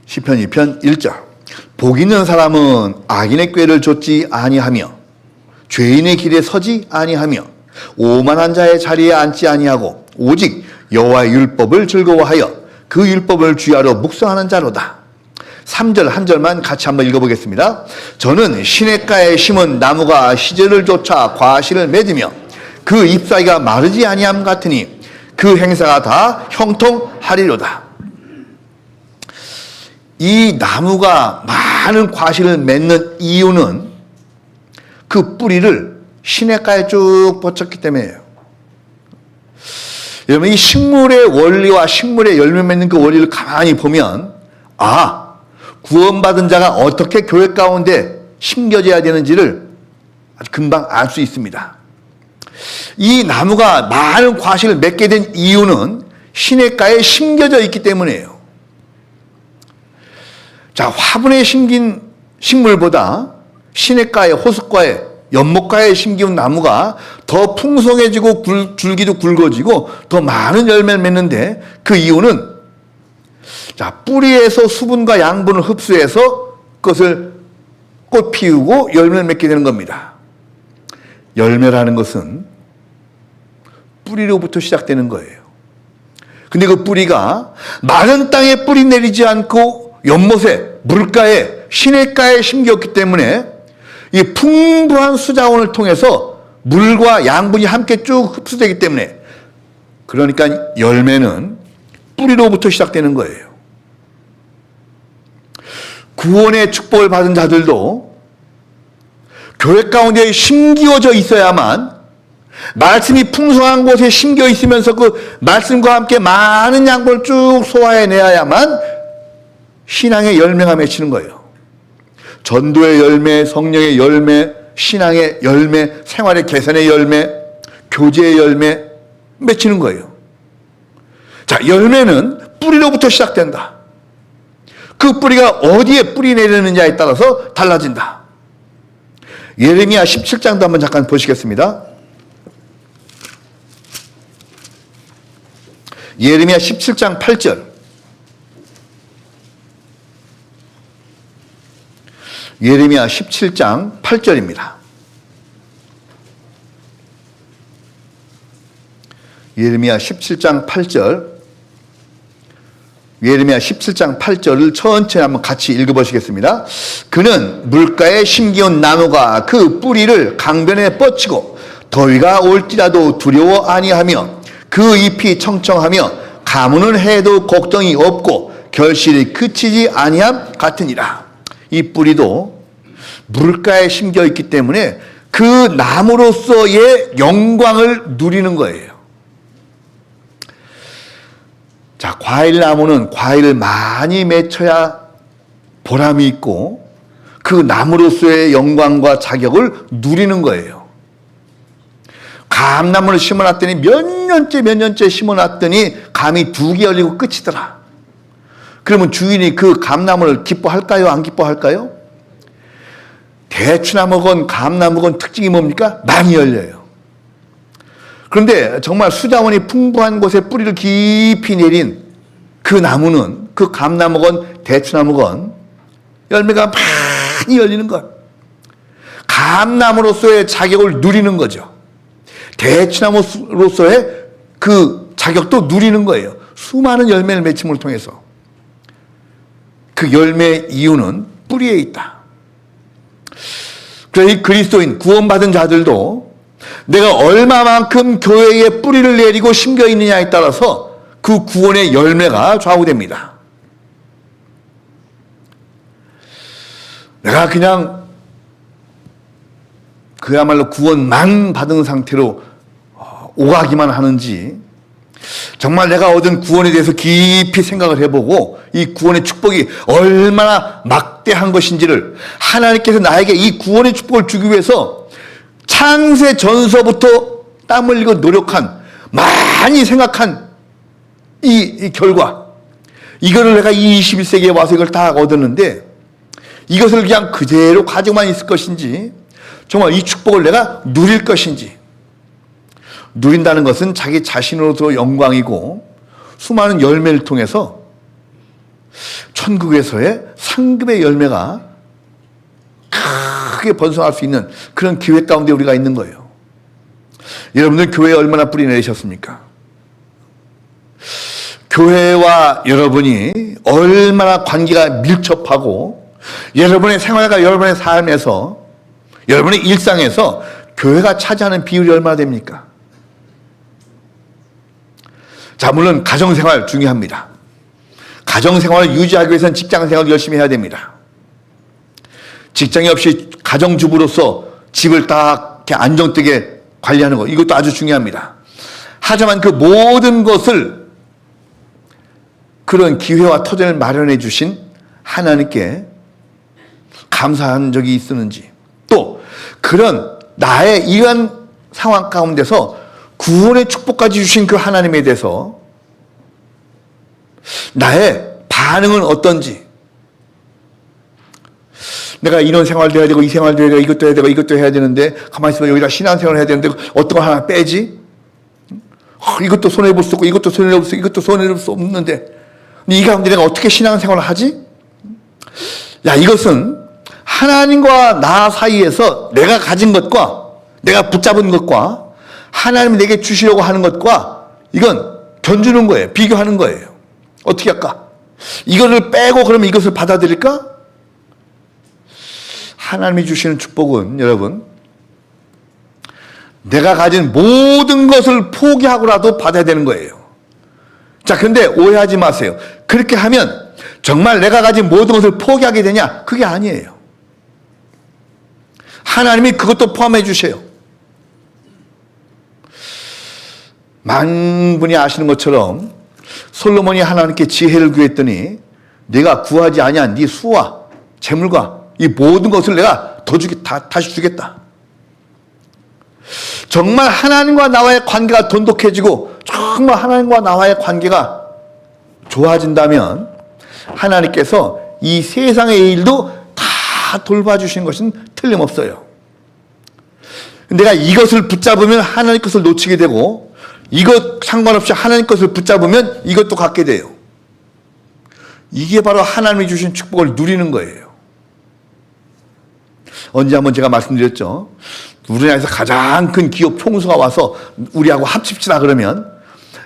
시편 1편 1절. 복 있는 사람은 악인의 꾀를 좇지 아니하며 죄인의 길에 서지 아니하며 오만한 자의 자리에 앉지 아니하고 오직 여호와의 율법을 즐거워하여 그 율법을 주야로 묵상하는 자로다. 3절 한 절만 같이 한번 읽어보겠습니다. 저는 시냇가에 심은 나무가 시절을 쫓아 과실을 맺으며 그 잎사귀가 마르지 아니함 같으니 그 행사가 다 형통하리로다. 이 나무가 많은 과실을 맺는 이유는 그 뿌리를 시냇가에 쭉 뻗쳤기 때문이에요. 여러분, 이 식물의 원리와 식물의 열매 맺는 그 원리를 가만히 보면, 구원받은 자가 어떻게 교회 가운데 심겨져야 되는지를 아주 금방 알 수 있습니다. 이 나무가 많은 과실을 맺게 된 이유는 시냇가에 심겨져 있기 때문이에요. 자, 화분에 심긴 식물보다 시냇가에, 호숫가에, 연못가에 심기운 나무가 더 풍성해지고 줄기도 굵어지고 더 많은 열매를 맺는데, 그 이유는 자, 뿌리에서 수분과 양분을 흡수해서 그것을 꽃 피우고 열매를 맺게 되는 겁니다. 열매라는 것은 뿌리로부터 시작되는 거예요. 근데 그 뿌리가 마른 땅에 뿌리 내리지 않고 연못에, 물가에, 시냇가에 심겼기 때문에 이 풍부한 수자원을 통해서 물과 양분이 함께 쭉 흡수되기 때문에, 그러니까 열매는 뿌리로부터 시작되는 거예요. 구원의 축복을 받은 자들도 교회 가운데 심기어져 있어야만, 말씀이 풍성한 곳에 심겨 있으면서 그 말씀과 함께 많은 양분을 쭉 소화해내야만 신앙의 열매가 맺히는 거예요. 전도의 열매, 성령의 열매, 신앙의 열매, 생활의 개선의 열매, 교제의 열매 맺히는 거예요. 자, 열매는 뿌리로부터 시작된다. 그 뿌리가 어디에 뿌리 내리느냐에 따라서 달라진다. 예레미야 17장도 한번 잠깐 보시겠습니다. 예레미야 17장 8절. 예레미야 17장 8절입니다. 예레미야 17장 8절. 예레미야 17장 8절을 천천히 한번 같이 읽어보시겠습니다. 그는 물가에 심기운 나무가 그 뿌리를 강변에 뻗치고 더위가 올지라도 두려워 아니하며 그 잎이 청청하며 가무는 해도 걱정이 없고 결실이 그치지 아니함 같으니라. 이 뿌리도 물가에 심겨 있기 때문에 그 나무로서의 영광을 누리는 거예요. 자, 과일나무는 과일을 많이 맺혀야 보람이 있고 그 나무로서의 영광과 자격을 누리는 거예요. 감나무를 심어놨더니 몇 년째 심어놨더니 감이 2개 열리고 끝이더라. 그러면 주인이 그 감나무를 기뻐할까요? 안 기뻐할까요? 대추나무건 감나무건 특징이 뭡니까? 많이 열려요. 그런데 정말 수자원이 풍부한 곳에 뿌리를 깊이 내린 그 나무는, 그 감나무건 대추나무건 열매가 많이 열리는 것. 감나무로서의 자격을 누리는 거죠. 대추나무로서의 그 자격도 누리는 거예요. 수많은 열매를 맺힘을 통해서. 그 열매의 이유는 뿌리에 있다. 그래서 이 그리스도인 구원받은 자들도 내가 얼마만큼 교회에 뿌리를 내리고 심겨 있느냐에 따라서 그 구원의 열매가 좌우됩니다. 내가 그냥 그야말로 구원만 받은 상태로 오가기만 하는지, 정말 내가 얻은 구원에 대해서 깊이 생각을 해보고 이 구원의 축복이 얼마나 막대한 것인지를, 하나님께서 나에게 이 구원의 축복을 주기 위해서 창세 전서부터 땀 흘리고 노력한, 많이 생각한 이 결과, 이거를 내가 21세기에 와서 이걸 다 얻었는데 이것을 그냥 그대로 가지고만 있을 것인지, 정말 이 축복을 내가 누릴 것인지. 누린다는 것은 자기 자신으로도 영광이고 수많은 열매를 통해서 천국에서의 상급의 열매가 크게 번성할 수 있는 그런 기회 가운데 우리가 있는 거예요. 여러분들 교회에 얼마나 뿌리 내리셨습니까? 교회와 여러분이 얼마나 관계가 밀접하고 여러분의 생활과 여러분의 삶에서, 여러분의 일상에서 교회가 차지하는 비율이 얼마나 됩니까? 자, 물론 가정생활 중요합니다. 가정생활을 유지하기 위해서는 직장생활을 열심히 해야 됩니다. 직장이 없이 가정주부로서 집을 딱 이렇게 안정되게 관리하는 것, 이것도 아주 중요합니다. 하지만 그 모든 것을, 그런 기회와 터전을 마련해 주신 하나님께 감사한 적이 있었는지, 또 그런 나의 이러한 상황 가운데서 구원의 축복까지 주신 그 하나님에 대해서 나의 반응은 어떤지, 내가 이런 생활도 해야 되고 이 생활도 해야 되고 이것도 해야 되고 이것도 해야 되는데 가만히 있으면 여기다 신앙생활을 해야 되는데 어떤 거 하나 빼지? 이것도 손해볼 수 없고 이것도 손해볼 수, 이것도 손해볼 수 없는데 이 가운데 내가 어떻게 신앙생활을 하지? 야, 이것은 하나님과 나 사이에서 내가 가진 것과 내가 붙잡은 것과 하나님이 내게 주시려고 하는 것과 이건 견주는 거예요. 비교하는 거예요. 어떻게 할까? 이거를 빼고 그러면 이것을 받아들일까? 하나님이 주시는 축복은 여러분, 내가 가진 모든 것을 포기하고라도 받아야 되는 거예요. 자, 근데 오해하지 마세요. 그렇게 하면 정말 내가 가진 모든 것을 포기하게 되냐? 그게 아니에요. 하나님이 그것도 포함해 주세요. 많은 분이 아시는 것처럼 솔로몬이 하나님께 지혜를 구했더니 내가 구하지 아니한 네 수와 재물과 이 모든 것을 내가 다시 주겠다. 정말 하나님과 나와의 관계가 돈독해지고 정말 하나님과 나와의 관계가 좋아진다면 하나님께서 이 세상의 일도 다 돌봐주시는 것은 틀림없어요. 내가 이것을 붙잡으면 하나님 것을 놓치게 되고 이것 상관없이 하나님 것을 붙잡으면 이것도 갖게 돼요. 이게 바로 하나님이 주신 축복을 누리는 거예요. 언제 한번 제가 말씀드렸죠. 우리나라에서 가장 큰 기업 총수가 와서 우리하고 합칩시다 그러면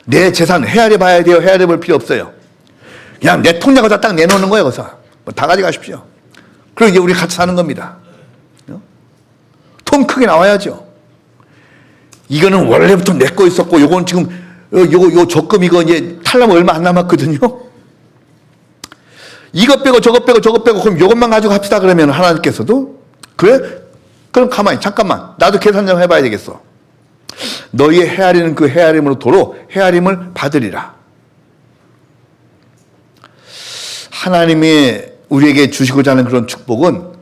내 재산 헤아려 봐야 돼요? 헤아려 볼 필요 없어요. 그냥 내 통장에다 딱 내놓는 거예요. 거기서 다 가져가십시오. 그리고 이제 우리 같이 사는 겁니다. 통 크게 나와야죠. 이거는 원래부터 내 거 있었고 요건 지금 요 적금 이거 이제 탈라면 얼마 안 남았거든요. 이것 빼고 저것 빼고 저것 빼고 그럼 요것만 가지고 합시다 그러면 하나님께서도 그래? 그럼 가만히 잠깐만 나도 계산 좀 해봐야 되겠어. 너희의 헤아리는 그 헤아림으로 도로 헤아림을 받으리라. 하나님이 우리에게 주시고자 하는 그런 축복은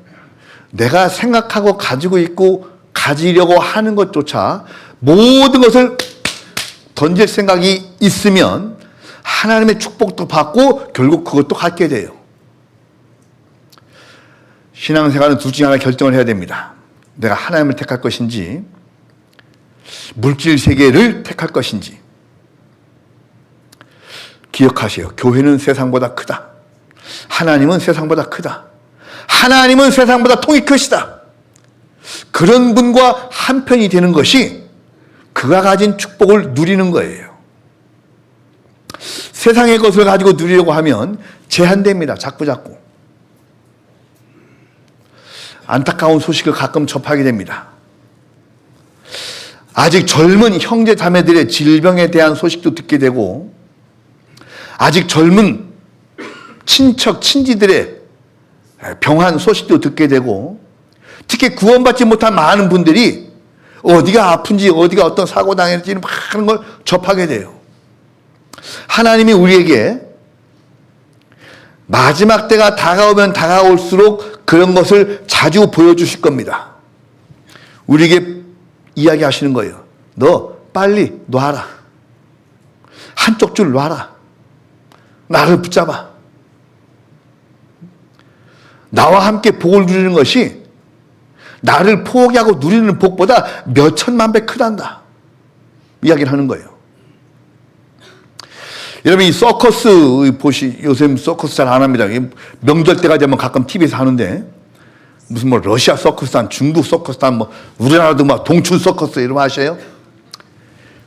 내가 생각하고 가지고 있고 가지려고 하는 것조차 모든 것을 던질 생각이 있으면 하나님의 축복도 받고 결국 그것도 갖게 돼요. 신앙생활은 둘 중에 하나 결정을 해야 됩니다. 내가 하나님을 택할 것인지 물질 세계를 택할 것인지. 기억하세요. 교회는 세상보다 크다. 하나님은 세상보다 크다. 하나님은 세상보다 통이 크시다. 그런 분과 한편이 되는 것이 그가 가진 축복을 누리는 거예요. 세상의 것을 가지고 누리려고 하면 제한됩니다. 자꾸. 안타까운 소식을 가끔 접하게 됩니다. 아직 젊은 형제 자매들의 질병에 대한 소식도 듣게 되고 아직 젊은 친척 친지들의 병환 소식도 듣게 되고 특히 구원받지 못한 많은 분들이 어디가 아픈지 어디가 어떤 사고 당했는지 많은 걸 접하게 돼요. 하나님이 우리에게 마지막 때가 다가오면 다가올수록 그런 것을 자주 보여주실 겁니다. 우리에게 이야기하시는 거예요. 너 빨리 놔라. 한쪽 줄 놔라. 나를 붙잡아. 나와 함께 복을 누리는 것이 나를 포기하고 누리는 복보다 몇 천만 배 크단다. 이야기를 하는 거예요. 여러분 이 서커스 요새 서커스 잘 안 합니다. 명절 때가 되면 가끔 TV에서 하는데 무슨 뭐 러시아 서커스단, 중국 서커스단, 뭐 우리나라도 막 동춘 서커스 이런 거 아셔요?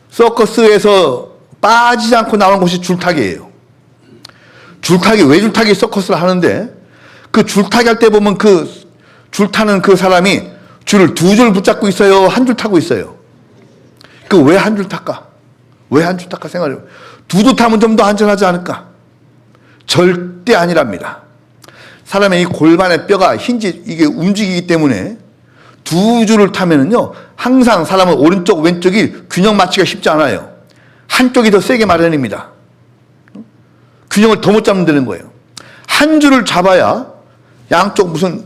서커스에서 빠지지 않고 나오는 것이 줄타기예요. 줄타기, 왜 줄타기 서커스를 하는데 그 줄타기 할 때 보면 그 줄 타는 그 사람이 줄을 두 줄 붙잡고 있어요? 한 줄 타고 있어요? 그 왜 한 줄 탈까? 왜 한 줄 탈까 생각해요. 두 줄 타면 좀 더 안전하지 않을까? 절대 아니랍니다. 사람의 이 골반의 뼈가 이게 움직이기 때문에 두 줄을 타면은요, 항상 사람은 오른쪽, 왼쪽이 균형 맞추기가 쉽지 않아요. 한쪽이 더 세게 마련입니다. 균형을 더 못 잡는 되는 거예요. 한 줄을 잡아야 양쪽 무슨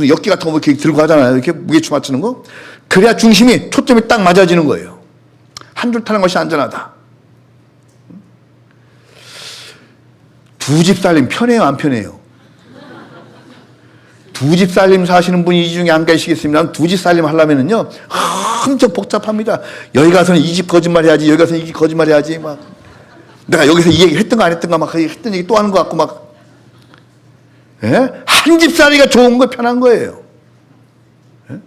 역기 같은 거 이렇게 들고 하잖아요. 이렇게 무게추 맞추는 거. 그래야 중심이, 초점이 딱 맞아지는 거예요. 한 줄 타는 것이 안전하다. 두 집 살림 편해요, 안 편해요? 두 집 살림 사시는 분이 이 중에 안 계시겠습니다. 두 집 살림 하려면은요, 엄청 복잡합니다. 여기 가서는 이 집 거짓말 해야지, 여기 가서는 이 집 거짓말 해야지, 막. 내가 여기서 이 얘기 했던가 안 했던가 막 했던 얘기 또 하는 것 같고 막. 예? 한 집 살이가 좋은 거 편한 거예요. 예?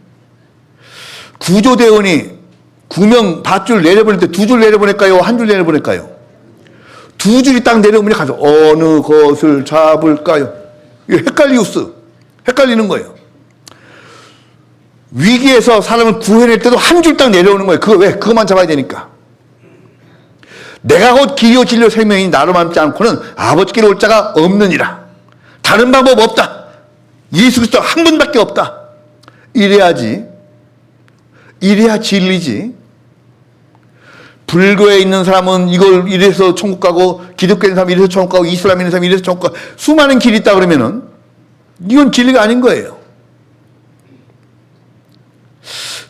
구조대원이 구명 밧줄 내려보낼 때 두 줄 내려보낼까요? 한 줄 내려보낼까요? 두 줄이 딱 내려오면 가서 어느 것을 잡을까요? 이거 헷갈리는 거예요. 위기에서 사람을 구해낼 때도 한 줄 딱 내려오는 거예요. 그거 왜? 그것만 잡아야 되니까. 내가 곧 길이요 진리요 생명이니 나로 말미암지 않고는 아버지께로 올 자가 없느니라. 다른 방법 없다. 예수 그리스도 한 분밖에 없다. 이래야지. 이래야 진리지. 불교에 있는 사람은 이걸 이래서 천국 가고, 기독교에 있는 사람은 이래서 천국 가고, 이슬람에 있는 사람은 이래서 천국 가고, 수많은 길이 있다 그러면은 이건 진리가 아닌 거예요.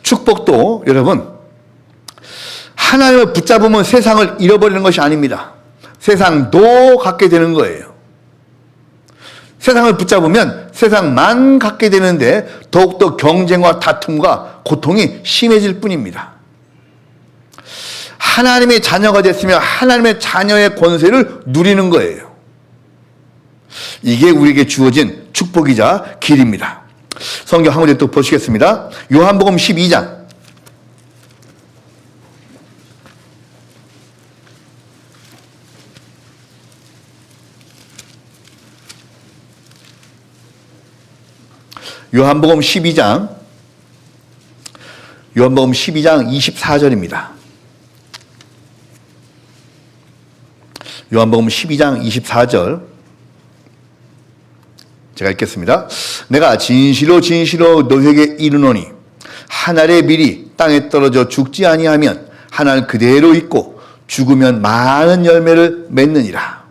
축복도 여러분, 하나님을 붙잡으면 세상을 잃어버리는 것이 아닙니다. 세상도 갖게 되는 거예요. 세상을 붙잡으면 세상만 갖게 되는데 더욱더 경쟁과 다툼과 고통이 심해질 뿐입니다. 하나님의 자녀가 됐으면 하나님의 자녀의 권세를 누리는 거예요. 이게 우리에게 주어진 축복이자 길입니다. 성경 한 군데 또 보시겠습니다. 요한복음 12장. 요한복음 12장 24절입니다. 요한복음 12장 24절 제가 읽겠습니다. 내가 진실로 진실로 너희에게 이르노니 한 알의 밀이 땅에 떨어져 죽지 아니하면 한 알 그대로 있고 죽으면 많은 열매를 맺느니라.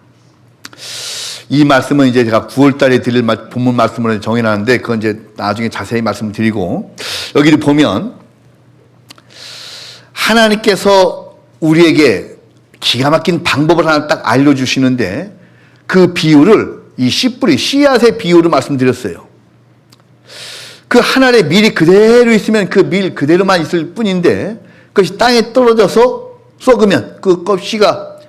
이 말씀은 이제 제가 9월 달에 드릴 본문 말씀을 정해놨는데 그건 이제 나중에 자세히 말씀드리고, 여기를 보면 하나님께서 우리에게 기가 막힌 방법을 하나 딱 알려주시는데 그 비유를 이 씨뿌리, 씨앗의 비유를 말씀드렸어요. 그 한 알의 밀이 그대로 있으면 그 밀 그대로만 있을 뿐인데 그것이 땅에 떨어져서 썩으면 그 껍씨가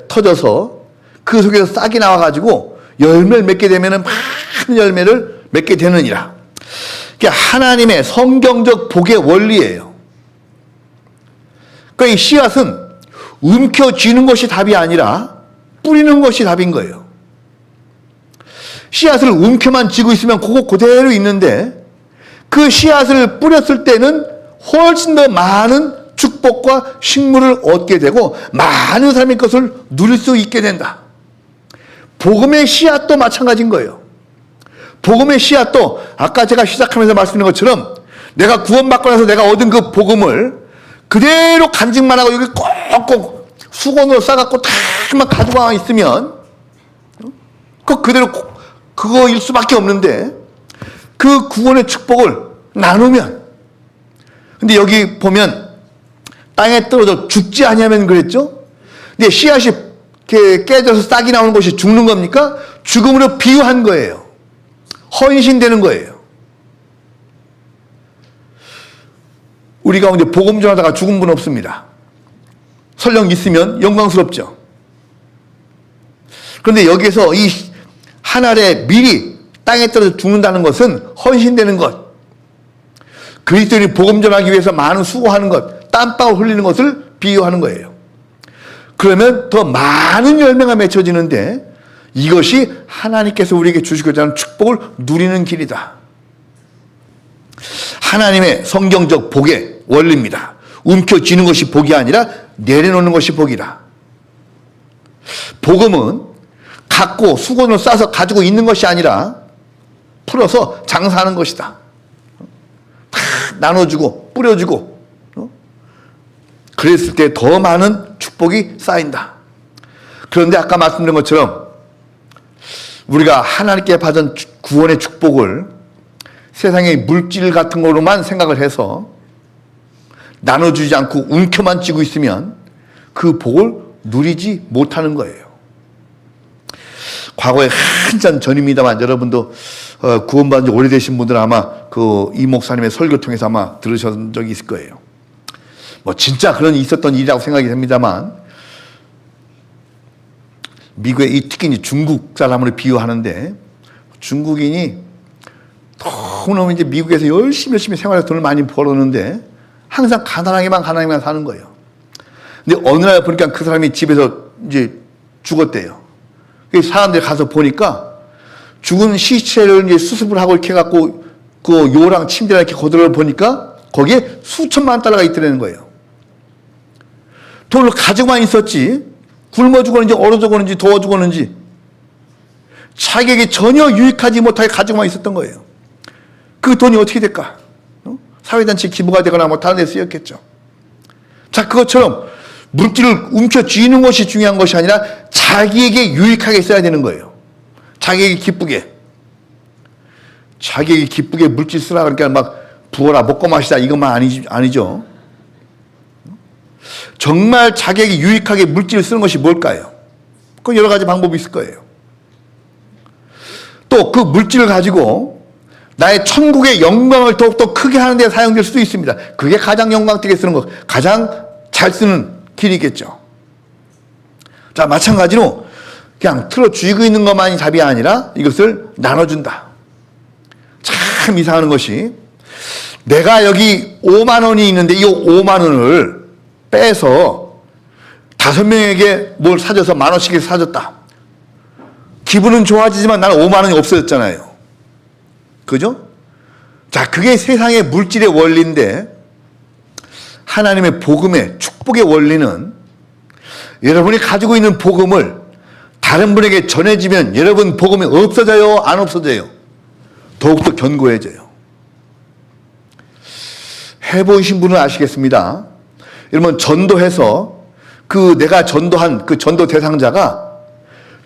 터져서 그 속에서 싹이 나와가지고 열매를 맺게 되면 많은 열매를 맺게 되느니라. 그게 하나님의 성경적 복의 원리예요. 그러니까 이 씨앗은 움켜쥐는 것이 답이 아니라 뿌리는 것이 답인 거예요. 씨앗을 움켜만 쥐고 있으면 그거 그대로 있는데 그 씨앗을 뿌렸을 때는 훨씬 더 많은 축복과 식물을 얻게 되고 많은 사람의 것을 누릴 수 있게 된다. 복음의 씨앗도 마찬가지인 거예요. 복음의 씨앗도 아까 제가 시작하면서 말씀드린 것처럼 내가 구원받고 나서 내가 얻은 그 복음을 그대로 간직만 하고 여기 꼭꼭 수건으로 싸갖고 다만 가지고 있으면 그대로 그거일 수밖에 없는데 그 구원의 축복을 나누면, 근데 여기 보면 땅에 떨어져 죽지 아니하면 그랬죠? 근데 씨앗이 깨져서 싹이 나오는 것이 죽는 겁니까? 죽음으로 비유한 거예요. 헌신되는 거예요. 우리 가운데 복음 전하다가 죽은 분 없습니다. 설령 있으면 영광스럽죠. 그런데 여기서 이 한 알의 밀이 땅에 떨어져 죽는다는 것은 헌신되는 것, 그리스도인이 복음 전하기 위해서 많은 수고하는 것, 땀방울 흘리는 것을 비유하는 거예요. 그러면 더 많은 열매가 맺혀지는데 이것이 하나님께서 우리에게 주시고자 하는 축복을 누리는 길이다. 하나님의 성경적 복의 원리입니다. 움켜쥐는 것이 복이 아니라 내려놓는 것이 복이다. 복음은 갖고 수건을 싸서 가지고 있는 것이 아니라 풀어서 장사하는 것이다. 다 나눠주고 뿌려주고 그랬을 때 더 많은 축복이 쌓인다. 그런데 아까 말씀드린 것처럼 우리가 하나님께 받은 구원의 축복을 세상의 물질 같은 거로만 생각을 해서 나눠주지 않고 움켜만 쥐고 있으면 그 복을 누리지 못하는 거예요. 과거에 한참 전입니다만 여러분도 구원받은 지 오래되신 분들은 아마 이 목사님의 설교 통해서 아마 들으신 적이 있을 거예요. 뭐 진짜 그런 있었던 일이라고 생각이 됩니다만 미국의 이 특히 중국 사람을 비유하는데 중국인이 너무너무 이제 미국에서 열심히 생활해서 돈을 많이 벌었는데 항상 가난하게만 사는 거예요. 근데 어느 날 보니까 그 사람이 집에서 이제 죽었대요. 사람들이 가서 보니까 죽은 시체를 이제 수습을 하고 이렇게 해갖고 그 요랑 침대랑 이렇게 거들어 보니까 거기에 수천만 달러가 있더라는 거예요. 돈을 가지고만 있었지 굶어 죽었는지 얼어 죽었는지 더워 죽었는지 자기에게 전혀 유익하지 못하게 가지고만 있었던 거예요. 그 돈이 어떻게 될까? 사회단체 기부가 되거나 뭐 다른 데 쓰였겠죠. 자, 그것처럼 물질을 움켜쥐는 것이 중요한 것이 아니라 자기에게 유익하게 써야 되는 거예요. 자기에게 기쁘게. 자기에게 기쁘게 물질 쓰라 그러니까 막 부어라 먹고 마시다 이것만 아니죠. 정말 자기에게 유익하게 물질을 쓰는 것이 뭘까요? 그 여러 가지 방법이 있을 거예요. 또 그 물질을 가지고 나의 천국의 영광을 더욱더 크게 하는 데 사용될 수도 있습니다. 그게 가장 영광되게 쓰는 것, 가장 잘 쓰는 길이겠죠. 자, 마찬가지로 그냥 틀어쥐고 있는 것만이 답이 아니라 이것을 나눠준다. 참 이상한 것이 내가 여기 5만 원이 있는데 이 5만 원을 빼서 5명에게 뭘 사줘서 10,000원씩 사줬다. 기분은 좋아지지만 나는 5만 원이 없어졌잖아요. 그죠? 자, 그게 세상의 물질의 원리인데 하나님의 복음의 축복의 원리는 여러분이 가지고 있는 복음을 다른 분에게 전해지면 여러분 복음이 없어져요? 안 없어져요? 더욱더 견고해져요. 해보신 분은 아시겠습니다. 여러분 전도해서 그 내가 전도한 그 전도 대상자가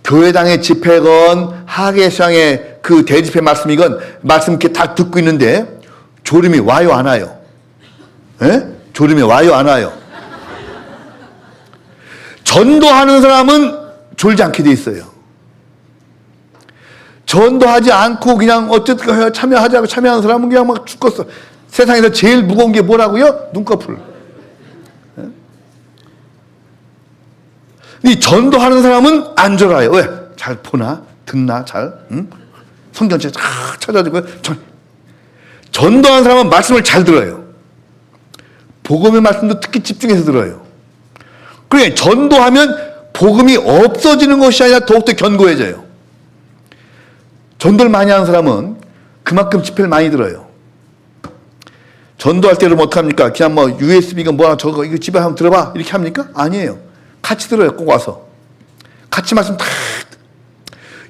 교회당의 집회건 하계시장의 그 대집회 말씀이건 말씀 이렇게 다 듣고 있는데 졸음이 와요 안 와요? 에? 졸음이 와요 안 와요? 전도하는 사람은 졸지 않게 돼 있어요. 전도하지 않고 그냥 어쨌든 참여하자고 참여하는 사람은 그냥 막 죽겠어. 세상에서 제일 무거운 게 뭐라고요? 눈꺼풀. 이 전도하는 사람은 안 졸아요. 왜? 잘 보나? 듣나? 잘? 응? 성경책 쫙 찾아주고. 전도하는 사람은 말씀을 잘 들어요. 복음의 말씀도 특히 집중해서 들어요. 그러니까 전도하면 복음이 없어지는 것이 아니라 더욱더 견고해져요. 전도를 많이 하는 사람은 그만큼 집회를 많이 들어요. 전도할 때는 어떡합니까? 그냥 뭐 USB가 뭐나 저거 이거 집에 한번 들어봐 이렇게 합니까? 아니에요. 같이 들어요. 꼭 와서. 같이 말씀 다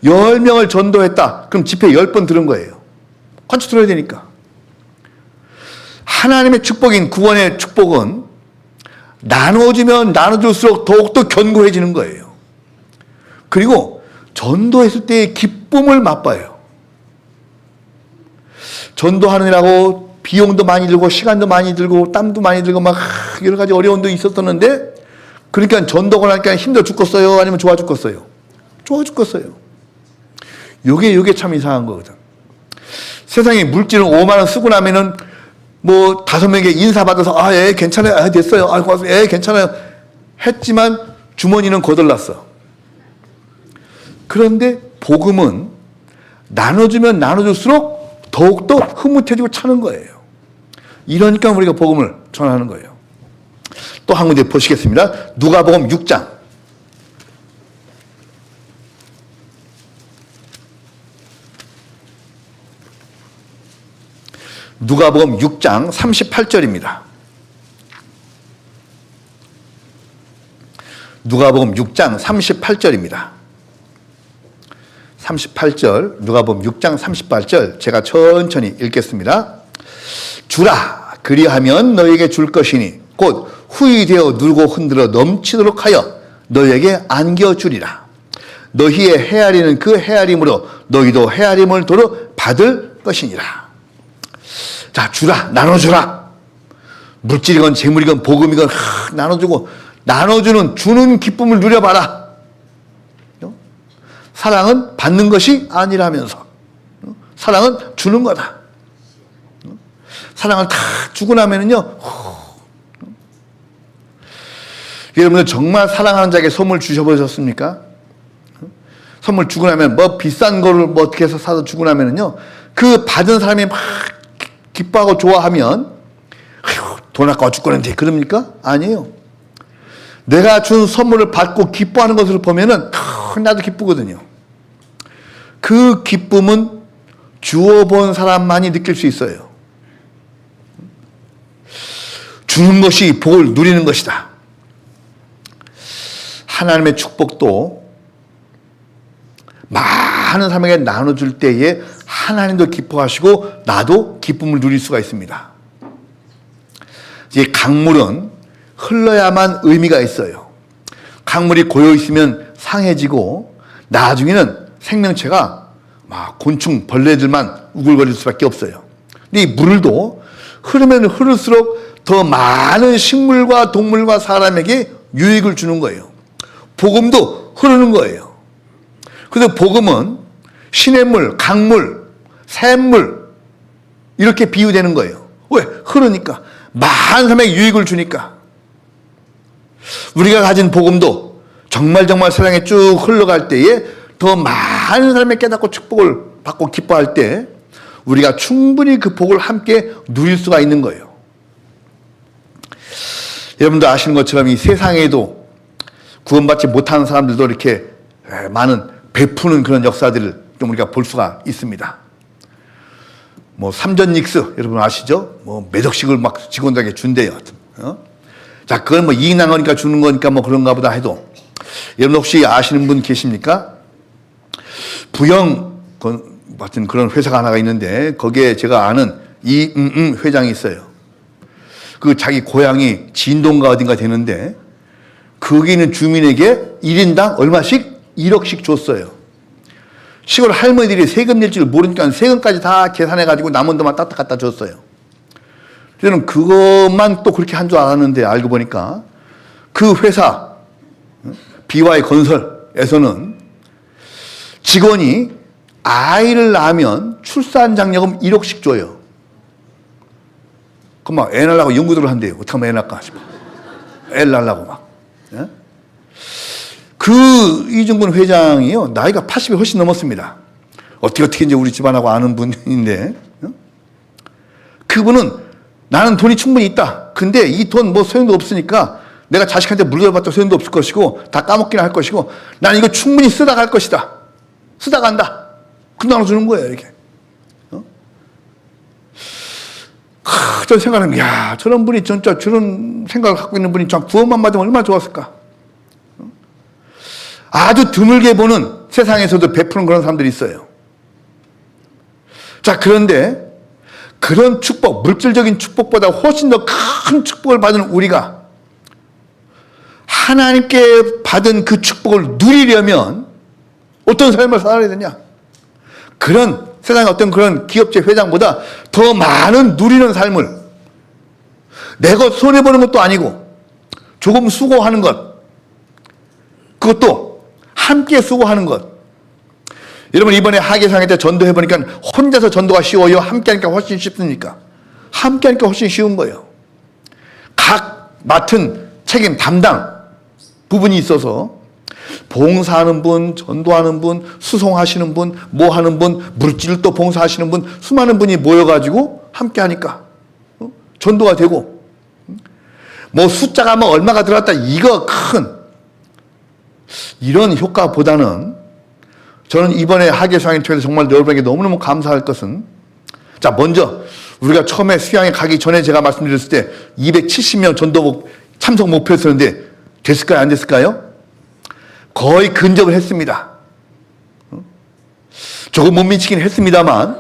10명을 전도했다. 그럼 집회 10번 들은 거예요. 같이 들어야 되니까. 하나님의 축복인 구원의 축복은 나눠주면 나눠줄수록 더욱더 견고해지는 거예요. 그리고 전도했을 때의 기쁨을 맛봐요. 전도하느라고 비용도 많이 들고 시간도 많이 들고 땀도 많이 들고 막 여러 가지 어려움도 있었었는데 그러니까 전도가 나니까 힘들어 죽겠어요? 아니면 좋아 죽겠어요? 좋아 죽겠어요. 요게 참 이상한 거거든. 세상에 물질은 5만 원 쓰고 나면은 뭐 5명에게 인사받아서 예 괜찮아요. 됐어요. 고맙습니다. 괜찮아요. 했지만 주머니는 거들났어. 그런데 복음은 나눠주면 나눠줄수록 더욱더 흐뭇해지고 차는 거예요. 이러니까 우리가 복음을 전하는 거예요. 또 한 군데 보시겠습니다. 누가복음 6장. 누가복음 6장 38절입니다. 누가복음 6장 38절입니다. 38절, 누가복음 6장 38절 제가 천천히 읽겠습니다. 주라 그리하면 너에게 줄 것이니 곧 후이 되어 누르고 흔들어 넘치도록 하여 너에게 안겨주리라. 너희의 헤아리는 그 헤아림으로 너희도 헤아림을 도로 받을 것이니라. 자, 주라, 나눠주라. 물질이건 재물이건 복음이건 나눠주고 나눠주는 주는 기쁨을 누려봐라. 사랑은 받는 것이 아니라면서 사랑은 주는 거다. 사랑을 다 주고 나면은요, 여러분들 정말 사랑하는 자에게 선물 주셔보셨습니까? 선물 주고 나면 뭐 비싼 거를 뭐 어떻게 해서 사서 주고 나면은요, 그 받은 사람이 막 기뻐하고 좋아하면 돈 아까워 죽겠는데 그럽니까? 아니에요. 내가 준 선물을 받고 기뻐하는 것을 보면은 나도 기쁘거든요. 그 기쁨은 주어본 사람만이 느낄 수 있어요. 주는 것이 복을 누리는 것이다. 하나님의 축복도 많은 사람에게 나눠줄 때에 하나님도 기뻐하시고 나도 기쁨을 누릴 수가 있습니다. 이제 강물은 흘러야만 의미가 있어요. 강물이 고여 있으면 상해지고 나중에는 생명체가 막 곤충, 벌레들만 우글거릴 수밖에 없어요. 근데 이 물도 흐르면 흐를수록 더 많은 식물과 동물과 사람에게 유익을 주는 거예요. 복음도 흐르는 거예요. 그래서 복음은 신의 물, 강물, 샘물 이렇게 비유되는 거예요. 왜? 흐르니까. 많은 사람에게 유익을 주니까. 우리가 가진 복음도 정말 세상에 쭉 흘러갈 때에 더 많은 사람이 깨닫고 축복을 받고 기뻐할 때 우리가 충분히 그 복을 함께 누릴 수가 있는 거예요. 여러분도 아시는 것처럼 이 세상에도 구원받지 못하는 사람들도 이렇게 많은 베푸는 그런 역사들을 좀 우리가 볼 수가 있습니다. 뭐 삼전닉스 여러분 아시죠? 뭐 몇 억씩을 막 직원들에게 준대요. 자, 그건 뭐 이익 난 거니까 주는 거니까 뭐 그런가 보다 해도 여러분 혹시 아시는 분 계십니까? 부영 같은 그런 회사가 하나가 있는데 거기에 제가 아는 회장이 있어요. 그 자기 고향이 진동가 어딘가 되는데 거기 있는 주민에게 1인당 얼마씩? 1억씩 줬어요. 시골 할머니들이 세금 낼 줄 모르니까 세금까지 다 계산해가지고 남은 돈만 딱딱 갖다 줬어요. 저는 그것만 또 그렇게 한 줄 알았는데 알고 보니까 그 회사 BY 건설에서는 직원이 아이를 낳으면 출산장려금 1억씩 줘요. 그럼 막 애 낳으려고 연구들을 한대요. 어떻게 하면 애 낳을까 싶어. 애 낳으려고 막. 예? 그 이중근 회장이요. 나이가 80이 훨씬 넘었습니다. 어떻게 이제 우리 집안하고 아는 분인데 그분은 나는 돈이 충분히 있다. 근데 이 돈 뭐 소용도 없으니까 내가 자식한테 물려받도 소용도 없을 것이고 다 까먹기나 할 것이고 나는 이거 충분히 쓰다 갈 것이다. 쓰다 간다. 그 나눠주는 거예요. 이렇게. 저 생각하는 야 저런 분이 진짜 저런 생각을 갖고 있는 분이 참 구원만 받으면 얼마나 좋았을까. 아주 드물게 보는 세상에서도 베푸는 그런 사람들이 있어요. 자, 그런데 그런 축복, 물질적인 축복보다 훨씬 더 큰 축복을 받은 우리가 하나님께 받은 그 축복을 누리려면 어떤 삶을 살아야 되냐? 그런 세상의 어떤 그런 기업체 회장보다 더 많은 누리는 삶을 내가 손해보는 것도 아니고 조금 수고하는 것 그것도 함께 수고하는 것. 여러분 이번에 하계상회 때 전도해보니까 혼자서 전도가 쉬워요? 함께 하니까 훨씬 쉽습니까? 함께 하니까 훨씬 쉬운 거예요. 각 맡은 책임 담당 부분이 있어서 봉사하는 분, 전도하는 분, 수송하시는 분, 뭐 하는 분, 물질을 또 봉사하시는 분, 수많은 분이 모여가지고 함께 하니까 전도가 되고 뭐 숫자가 뭐 얼마가 들어갔다 이거 큰 이런 효과보다는 저는 이번에 하계수양회 통해서 정말 여러분에게 너무너무 감사할 것은 자 먼저 우리가 처음에 수양회 가기 전에 제가 말씀드렸을 때 270명 전도 참석 목표였었는데 됐을까요? 안 됐을까요? 거의 근접을 했습니다. 조금 못 미치긴 했습니다만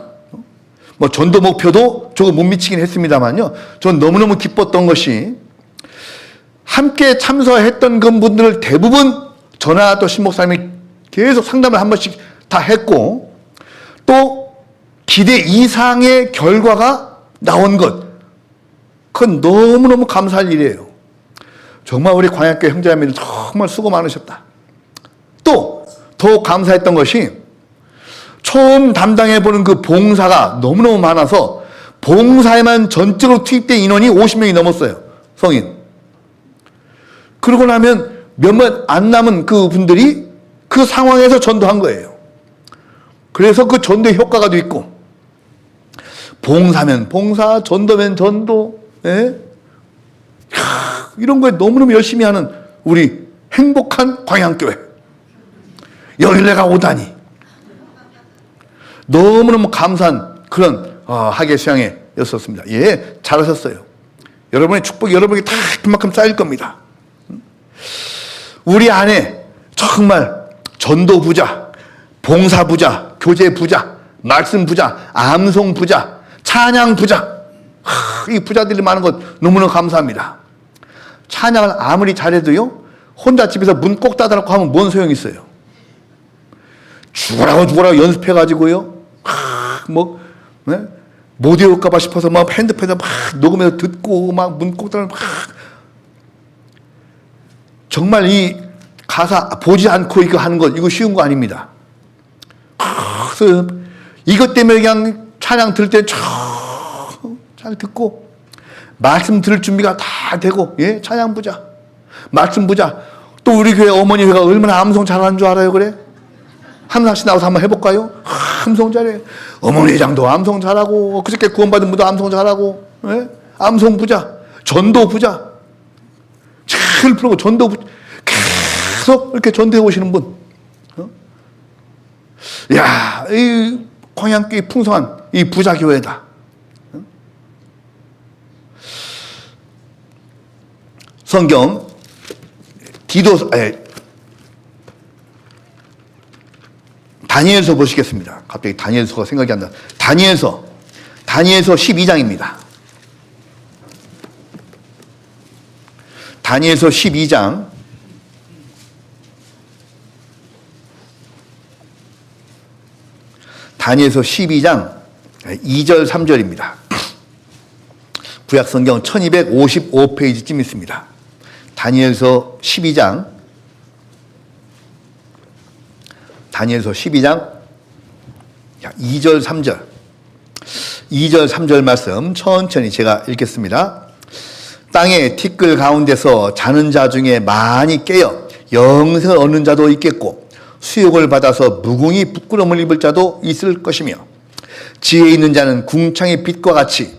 뭐 전도 목표도 조금 못 미치긴 했습니다만요. 전 너무너무 기뻤던 것이 함께 참석했던 그 분들을 대부분 전화 또 신목사님이 계속 상담을 한 번씩 다 했고 또 기대 이상의 결과가 나온 것 그건 너무너무 감사할 일이에요. 정말 우리 광약교회 형제자매들 정말 수고 많으셨다. 또 더욱 감사했던 것이 처음 담당해보는 그 봉사가 너무너무 많아서 봉사에만 전적으로 투입된 인원이 50명이 넘었어요. 성인. 그러고 나면 몇몇 안 남은 그 분들이 그 상황에서 전도한 거예요. 그래서 그 전도의 효과가 있고 봉사면 봉사, 전도면 전도 예? 이런 거에 너무너무 열심히 하는 우리 행복한 광양교회 여길 내가 오다니 너무너무 감사한 그런 학예 수양회였었습니다. 예, 잘하셨어요. 여러분의 축복이 여러분에게 다 그만큼 쌓일 겁니다. 우리 안에 정말 전도 부자, 봉사 부자, 교제 부자, 말씀 부자, 암송 부자, 찬양 부자, 이 부자들이 많은 것 너무나 감사합니다. 찬양을 아무리 잘해도요, 혼자 집에서 문 꼭 닫아놓고 하면 뭔 소용이 있어요? 죽으라고 연습해가지고요, 못 외울까봐 싶어서 막 핸드폰에서 막 녹음해서 듣고 막 문 꼭 닫아놓고 정말 이 가사 보지 않고 이거 하는 것, 이거 쉬운 거 아닙니다. 그래서 이것 때문에 그냥 찬양 들을 때 잘 듣고, 말씀 들을 준비가 다 되고, 예, 찬양 부자, 말씀 부자. 또 우리 교회 어머니가 얼마나 암송 잘하는 줄 알아요, 그래? 한 학씩 나와서 한번 해볼까요? 암송 잘해. 어머니 회장도 암송 잘하고, 그저께 구원받은 분도 암송 잘하고, 예? 암송 부자, 전도 부자. 잘 부르고 전도 부자. 계속 이렇게 전도해 오시는 분. 야, 이 광양교회 풍성한 이 부자 교회다. 성경 다니엘서 보시겠습니다. 갑자기 다니엘서가 생각이 안 나. 다니엘서 12장입니다. 다니엘서 12장 2절 3절입니다. 구약성경 1255페이지쯤 있습니다. 다니엘서 12장 2절 3절 말씀 천천히 제가 읽겠습니다. 땅의 티끌 가운데서 자는 자 중에 많이 깨어 영생을 얻는 자도 있겠고, 수욕을 받아서 무궁히 부끄러움을 입을 자도 있을 것이며, 지혜 있는 자는 궁창의 빛과 같이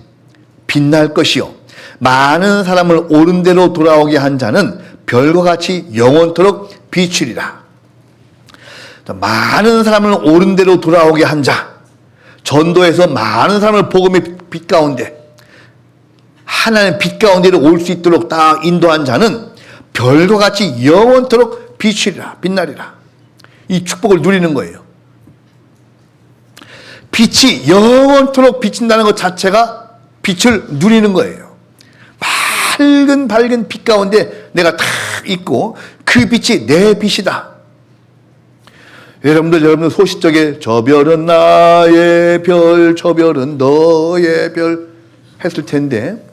빛날 것이요, 많은 사람을 옳은 대로 돌아오게 한 자는 별과 같이 영원토록 비추리라. 많은 사람을 옳은 대로 돌아오게 한 자, 전도해서 많은 사람을 복음의 빛 가운데, 하나님의 빛 가운데로 올 수 있도록 딱 인도한 자는 별과 같이 영원토록 비추리라, 빛나리라. 이 축복을 누리는 거예요. 빛이 영원토록 비친다는 것 자체가 빛을 누리는 거예요. 밝은 빛 가운데 내가 딱 있고, 그 빛이 내 빛이다. 여러분들 소시적에 저 별은 나의 별, 저 별은 너의 별 했을 텐데,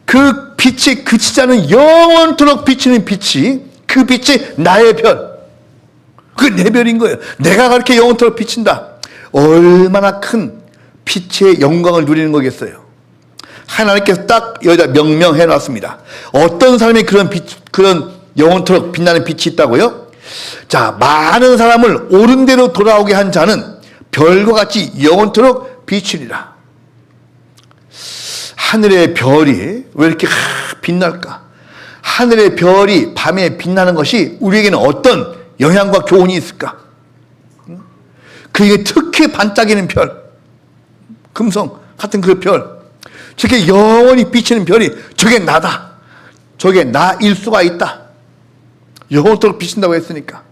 그 빛이 그치지 않은 영원토록 비치는 빛이, 그 빛이 나의 별, 그게 내 별인 거예요. 내가 그렇게 영원토록 비친다. 얼마나 큰 빛의 영광을 누리는 거겠어요. 하나님께서 딱 여기다 명명해 놨습니다. 어떤 사람이 그런 영원토록 빛나는 빛이 있다고요? 자, 많은 사람을 옳은 대로 돌아오게 한 자는 별과 같이 영원토록 비추리라. 하늘의 별이 왜 이렇게 빛날까? 하늘의 별이 밤에 빛나는 것이 우리에게는 어떤 영향과 교훈이 있을까? 그게 특히 반짝이는 별, 금성 같은 그 별, 저게 영원히 비치는 별이, 저게 나다. 저게 나일 수가 있다. 영원토록 비친다고 했으니까.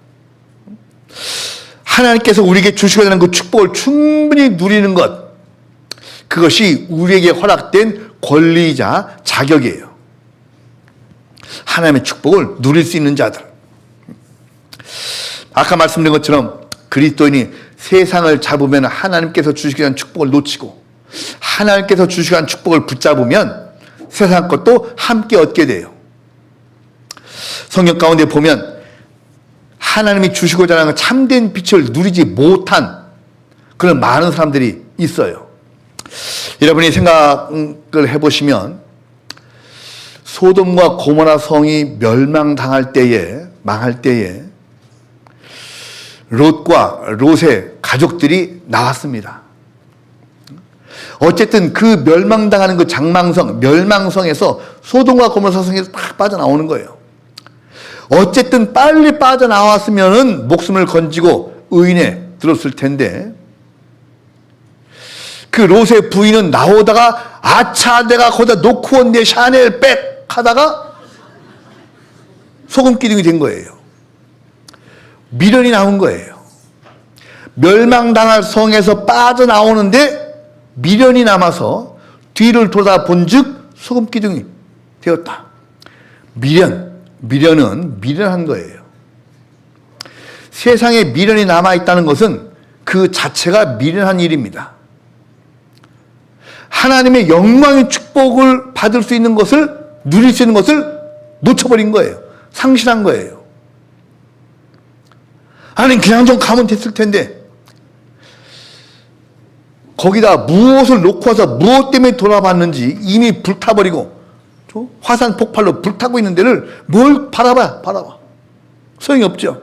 하나님께서 우리에게 주시게 되는 그 축복을 충분히 누리는 것, 그것이 우리에게 허락된 권리이자 자격이에요. 하나님의 축복을 누릴 수 있는 자들. 아까 말씀드린 것처럼 그리스도인이 세상을 잡으면 하나님께서 주시게 된 축복을 놓치고, 하나님께서 주시게 한 축복을 붙잡으면 세상 것도 함께 얻게 돼요. 성경 가운데 보면 하나님이 주시고자 하는 참된 빛을 누리지 못한 그런 많은 사람들이 있어요. 여러분이 생각을 해보시면, 소돔과 고모라 성이 멸망당할 때에, 망할 때에 롯과 롯의 가족들이 나왔습니다. 어쨌든 그 멸망당하는 그 장망성, 멸망성에서 소돔과 고모라 성에서 딱 빠져나오는 거예요. 어쨌든 빨리 빠져나왔으면은 목숨을 건지고 의인에 들었을 텐데, 그 롯의 부인은 나오다가 아차 내가 거기다 놓고 온 내 샤넬 백 하다가 소금 기둥이 된 거예요. 미련이 남은 거예요. 멸망당할 성에서 빠져나오는데 미련이 남아서 뒤를 돌아본 즉 소금 기둥이 되었다. 미련은 미련한 거예요. 세상에 미련이 남아있다는 것은 그 자체가 미련한 일입니다. 하나님의 영광의 축복을 받을 수 있는 것을, 누릴 수 있는 것을 놓쳐버린 거예요. 상실한 거예요. 하나님 그냥 좀 가면 됐을 텐데 거기다 무엇을 놓고 와서 무엇 때문에 돌아봤는지 이미 불타버리고 화산 폭발로 불타고 있는 데를 뭘 바라봐. 소용이 없죠.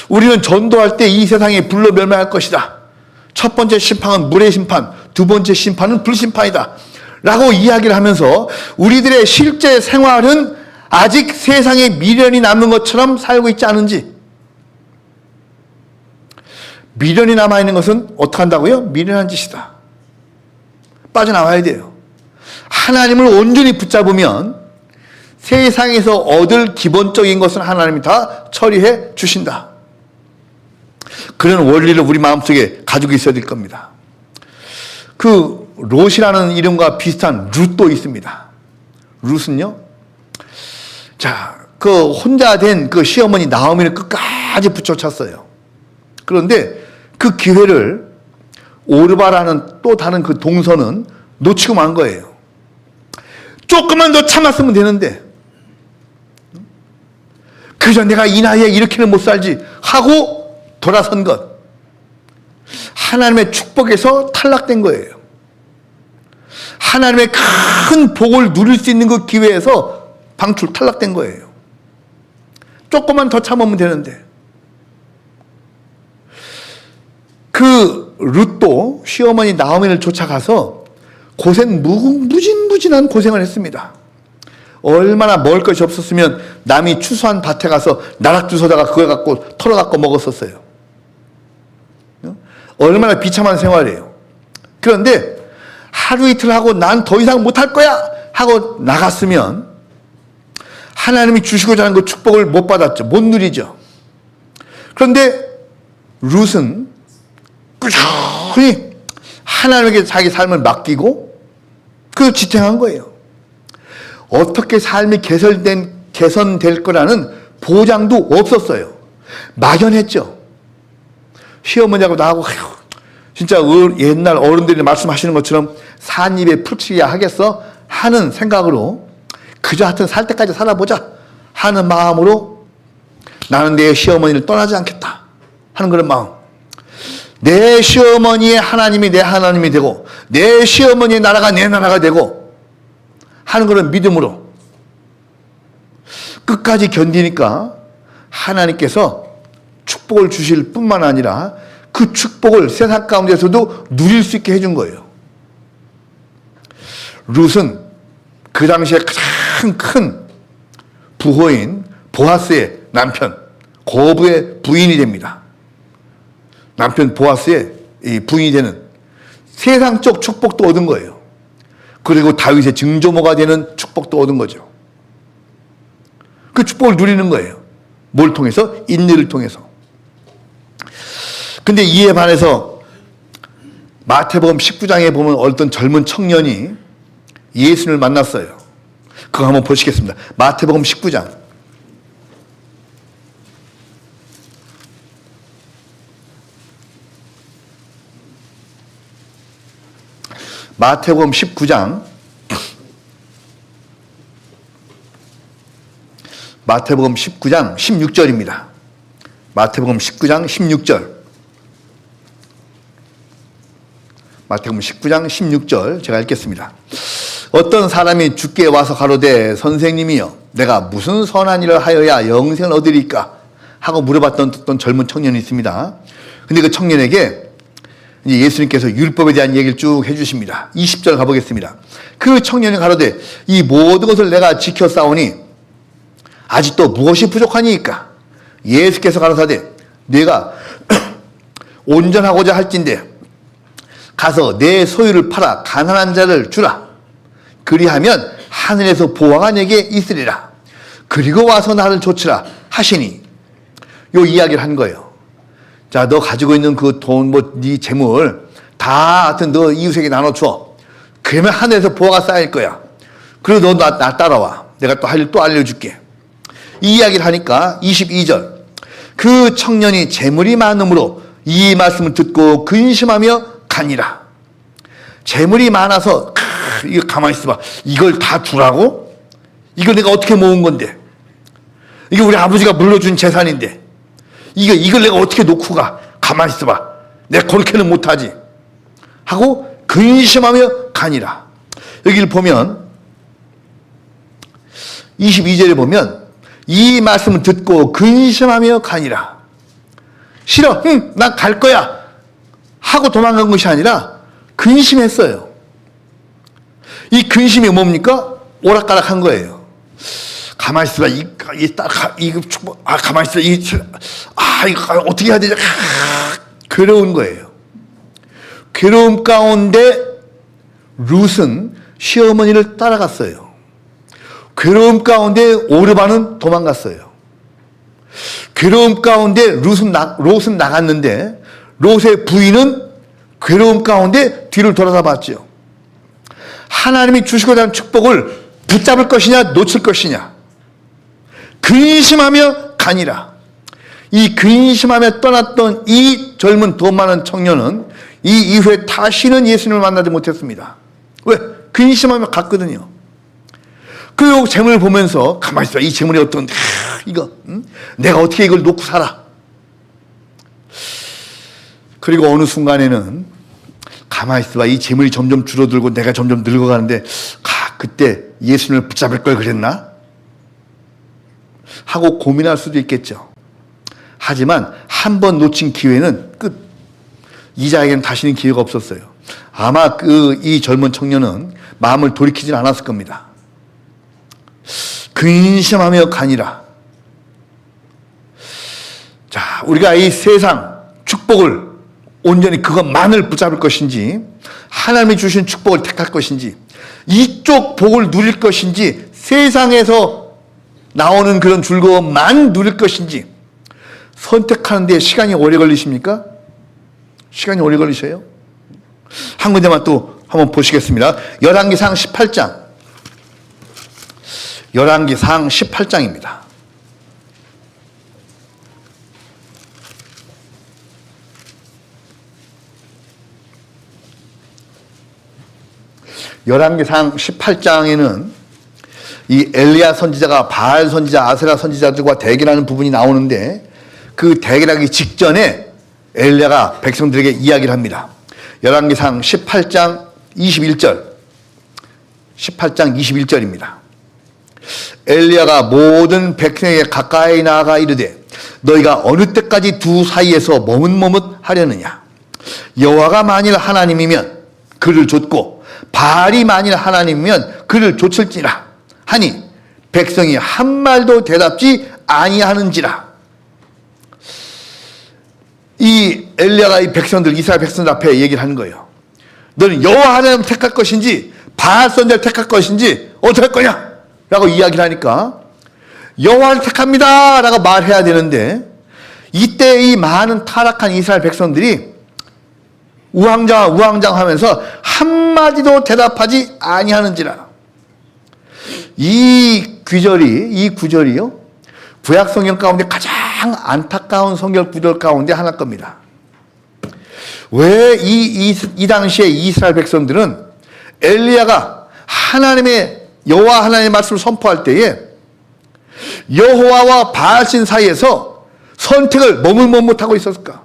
우리는 전도할 때 이 세상에 불로 멸망할 것이다. 첫 번째 심판은 물의 심판, 두 번째 심판은 불심판이다. 라고 이야기를 하면서 우리들의 실제 생활은 아직 세상에 미련이 남는 것처럼 살고 있지 않은지. 미련이 남아있는 것은 어떻게 한다고요? 미련한 짓이다. 빠져나와야 돼요. 하나님을 온전히 붙잡으면 세상에서 얻을 기본적인 것은 하나님이 다 처리해 주신다. 그런 원리를 우리 마음속에 가지고 있어야 될 겁니다. 그 롯이라는 이름과 비슷한 룻도 있습니다. 룻은요, 자, 그 혼자 된 그 시어머니 나오미를 끝까지 붙여찼어요. 그런데 그 기회를 오르바라는 또 다른 그 동서는 놓치고 만 거예요. 조금만 더 참았으면 되는데, 그저 내가 이 나이에 이렇게는 못 살지 하고 돌아선 것. 하나님의 축복에서 탈락된 거예요. 하나님의 큰 복을 누릴 수 있는 그 기회에서 방출 탈락된 거예요. 조금만 더 참으면 되는데. 그 룻도 시어머니 나오미를 쫓아가서 무진무진한 고생을 했습니다. 얼마나 먹을 것이 없었으면 남이 추수한 밭에 가서 나락주워다가 그걸 갖고 털어갖고 먹었었어요. 얼마나 비참한 생활이에요. 그런데 하루 이틀 하고 난 더 이상 못할 거야 하고 나갔으면 하나님이 주시고자 하는 그 축복을 못 받았죠. 못 누리죠. 그런데 룻은 꾸준히 하나님에게 자기 삶을 맡기고 그 지탱한 거예요. 어떻게 삶이 개선될 거라는 보장도 없었어요. 막연했죠. 시어머니하고 나하고 진짜 옛날 어른들이 말씀하시는 것처럼 산입에 풀칠이야 하겠어 하는 생각으로 그저 하여튼 살 때까지 살아보자 하는 마음으로 나는 내 시어머니를 떠나지 않겠다 하는 그런 마음. 내 시어머니의 하나님이 내 하나님이 되고 내 시어머니의 나라가 내 나라가 되고 하는 그런 믿음으로 끝까지 견디니까 하나님께서 축복을 주실 뿐만 아니라 그 축복을 세상 가운데서도 누릴 수 있게 해준 거예요. 룻은 그 당시에 가장 큰 부호인 보아스의 남편, 고부의 부인이 됩니다. 남편 보아스의 이 부인이 되는 세상적 축복도 얻은 거예요. 그리고 다윗의 증조모가 되는 축복도 얻은 거죠. 그 축복을 누리는 거예요. 뭘 통해서? 인내를 통해서. 근데 이에 반해서 마태복음 19장에 보면 어떤 젊은 청년이 예수를 만났어요. 그거 한번 보시겠습니다. 마태복음 19장. 마태복음 19장. 마태복음 19장 16절입니다. 마태복음 19장 16절. 마태복음 19장 16절 제가 읽겠습니다. 어떤 사람이 주께 와서 가로되 선생님이여 내가 무슨 선한 일을 하여야 영생을 얻으리까 하고 물어봤던 어떤 젊은 청년이 있습니다. 근데 그 청년에게 이제 예수님께서 율법에 대한 얘기를 쭉 해주십니다. 20절 가보겠습니다. 그 청년이 가로되 이 모든 것을 내가 지켰사오니 아직도 무엇이 부족하니까? 예수께서 가라사대 내가 온전하고자 할진대 가서 내 소유를 팔아 가난한 자를 주라. 그리하면 하늘에서 보화가 내게 있으리라. 그리고 와서 나를 좇으라 하시니, 요 이야기를 한 거예요. 자, 너 가지고 있는 그 돈, 네 재물 다 하여튼 너 이웃에게 나눠줘. 그러면 하늘에서 보화가 쌓일 거야. 그리고 너 나 따라와. 내가 또 할 일 또 알려줄게. 이 이야기를 하니까 22절. 그 청년이 재물이 많음으로 이 말씀을 듣고 근심하며 가니라. 재물이 많아서 이거 가만히 있어봐. 이걸 다 주라고? 이걸 내가 어떻게 모은 건데? 이게 우리 아버지가 물려준 재산인데 이걸 내가 어떻게 놓고 가? 가만히 있어봐. 내가 그렇게는 못하지. 하고 근심하며 가니라. 여기를 보면 22절에 보면 이 말씀을 듣고 근심하며 가니라. 싫어. 난 갈 거야. 하고 도망간 것이 아니라 근심했어요. 이 근심이 뭡니까? 오락가락한 거예요. 가만히 있어봐. 가만히 있어. 이거 어떻게 해야 되지? 괴로운 거예요. 괴로움 가운데 룻은 시어머니를 따라갔어요. 괴로움 가운데 오르바는 도망갔어요. 괴로움 가운데 롯은 나갔는데 롯의 부인은 괴로움 가운데 뒤를 돌아다 봤죠. 하나님이 주시고자 하는 축복을 붙잡을 것이냐 놓칠 것이냐 근심하며 가니라. 이 근심하며 떠났던 이 젊은 돈 많은 청년은 이 이후에 다시는 예수님을 만나지 못했습니다. 왜? 근심하며 갔거든요. 그리고 재물을 보면서 가만히 있어. 이 재물이 어떤데? 이거 내가 어떻게 이걸 놓고 살아? 그리고 어느 순간에는 가만히 있어봐. 이 재물이 점점 줄어들고 내가 점점 늙어가는데 그때 예수님을 붙잡을 걸 그랬나? 하고 고민할 수도 있겠죠. 하지만 한 번 놓친 기회는 끝. 이자에게는 다시는 기회가 없었어요. 아마 이 젊은 청년은 마음을 돌이키진 않았을 겁니다. 근심하며 가니라. 자, 우리가 이 세상 축복을 온전히 그것만을 붙잡을 것인지 하나님이 주신 축복을 택할 것인지 이쪽 복을 누릴 것인지 세상에서 나오는 그런 즐거움만 누릴 것인지 선택하는 데 시간이 오래 걸리십니까? 시간이 오래 걸리셔요? 한 군데만 또 한번 보시겠습니다. 열왕기상 18장. 열왕기상 18장입니다. 열왕기상 18장에는 이 엘리야 선지자가 바알 선지자, 아세라 선지자들과 대결하는 부분이 나오는데 그 대결하기 직전에 엘리야가 백성들에게 이야기를 합니다. 열왕기상 18장 21절. 18장 21절입니다. 엘리야가 모든 백성에게 가까이 나아가 이르되 너희가 어느 때까지 두 사이에서 머뭇머뭇하려느냐? 여호와가 만일 하나님이면 그를 좇고 바알이 만일 하나님이면 그를 좇을지라 하니 백성이 한 말도 대답지 아니하는지라. 이 엘리야가 이 백성들, 이스라엘 백성들 앞에 얘기를 하는 거예요. 너는 여호와 하나님을 택할 것인지 바알 선지자를 택할 것인지 어떻게 할 거냐? 라고 이야기를 하니까 여호와를 택합니다 라고 말해야 되는데 이때 이 많은 타락한 이스라엘 백성들이 우왕좌왕하면서 한마디도 대답하지 아니하는지라. 이 구절이요 구약 성경 가운데 가장 안타까운 성경 구절 가운데 하나일 겁니다. 왜 이 당시에 이스라엘 백성들은 엘리야가 하나님의 여호와 하나님의 말씀을 선포할 때에 여호와와 바알신 사이에서 선택을 머뭇머뭇하고 있었을까?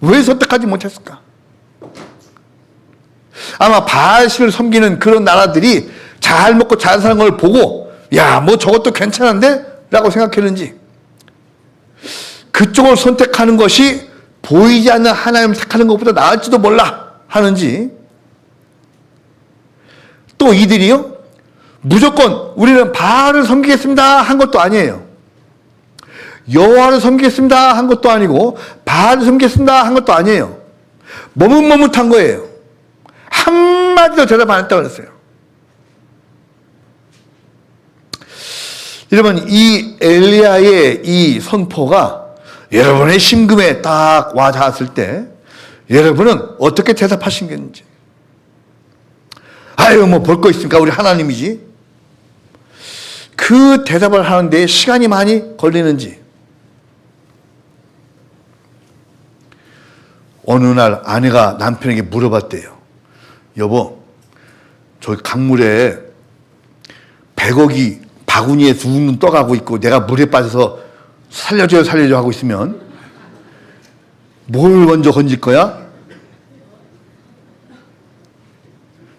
왜 선택하지 못했을까? 아마 바알신을 섬기는 그런 나라들이 잘 먹고 잘 사는 걸 보고 야, 뭐 저것도 괜찮은데? 라고 생각했는지 그쪽을 선택하는 것이 보이지 않는 하나님을 택하는 것보다 나을지도 몰라 하는지 또 이들이요 무조건 우리는 바알을 섬기겠습니다 한 것도 아니에요. 여호와를 섬기겠습니다 한 것도 아니고 바알을 섬기겠습니다 한 것도 아니에요. 머뭇머뭇한 거예요. 한마디도 대답 안 했다고 그랬어요. 여러분, 이 엘리야의 이 선포가 여러분의 심금에 딱 와 닿았을 때 여러분은 어떻게 대답하시겠는지. 아유, 뭐 볼 거 있습니까? 우리 하나님이지. 그 대답을 하는데 시간이 많이 걸리는지. 어느 날 아내가 남편에게 물어봤대요. 여보, 저기 강물에 100억이 바구니에 둥둥 떠가고 있고 내가 물에 빠져서 살려줘요 살려줘 하고 있으면 뭘 먼저 건질 거야?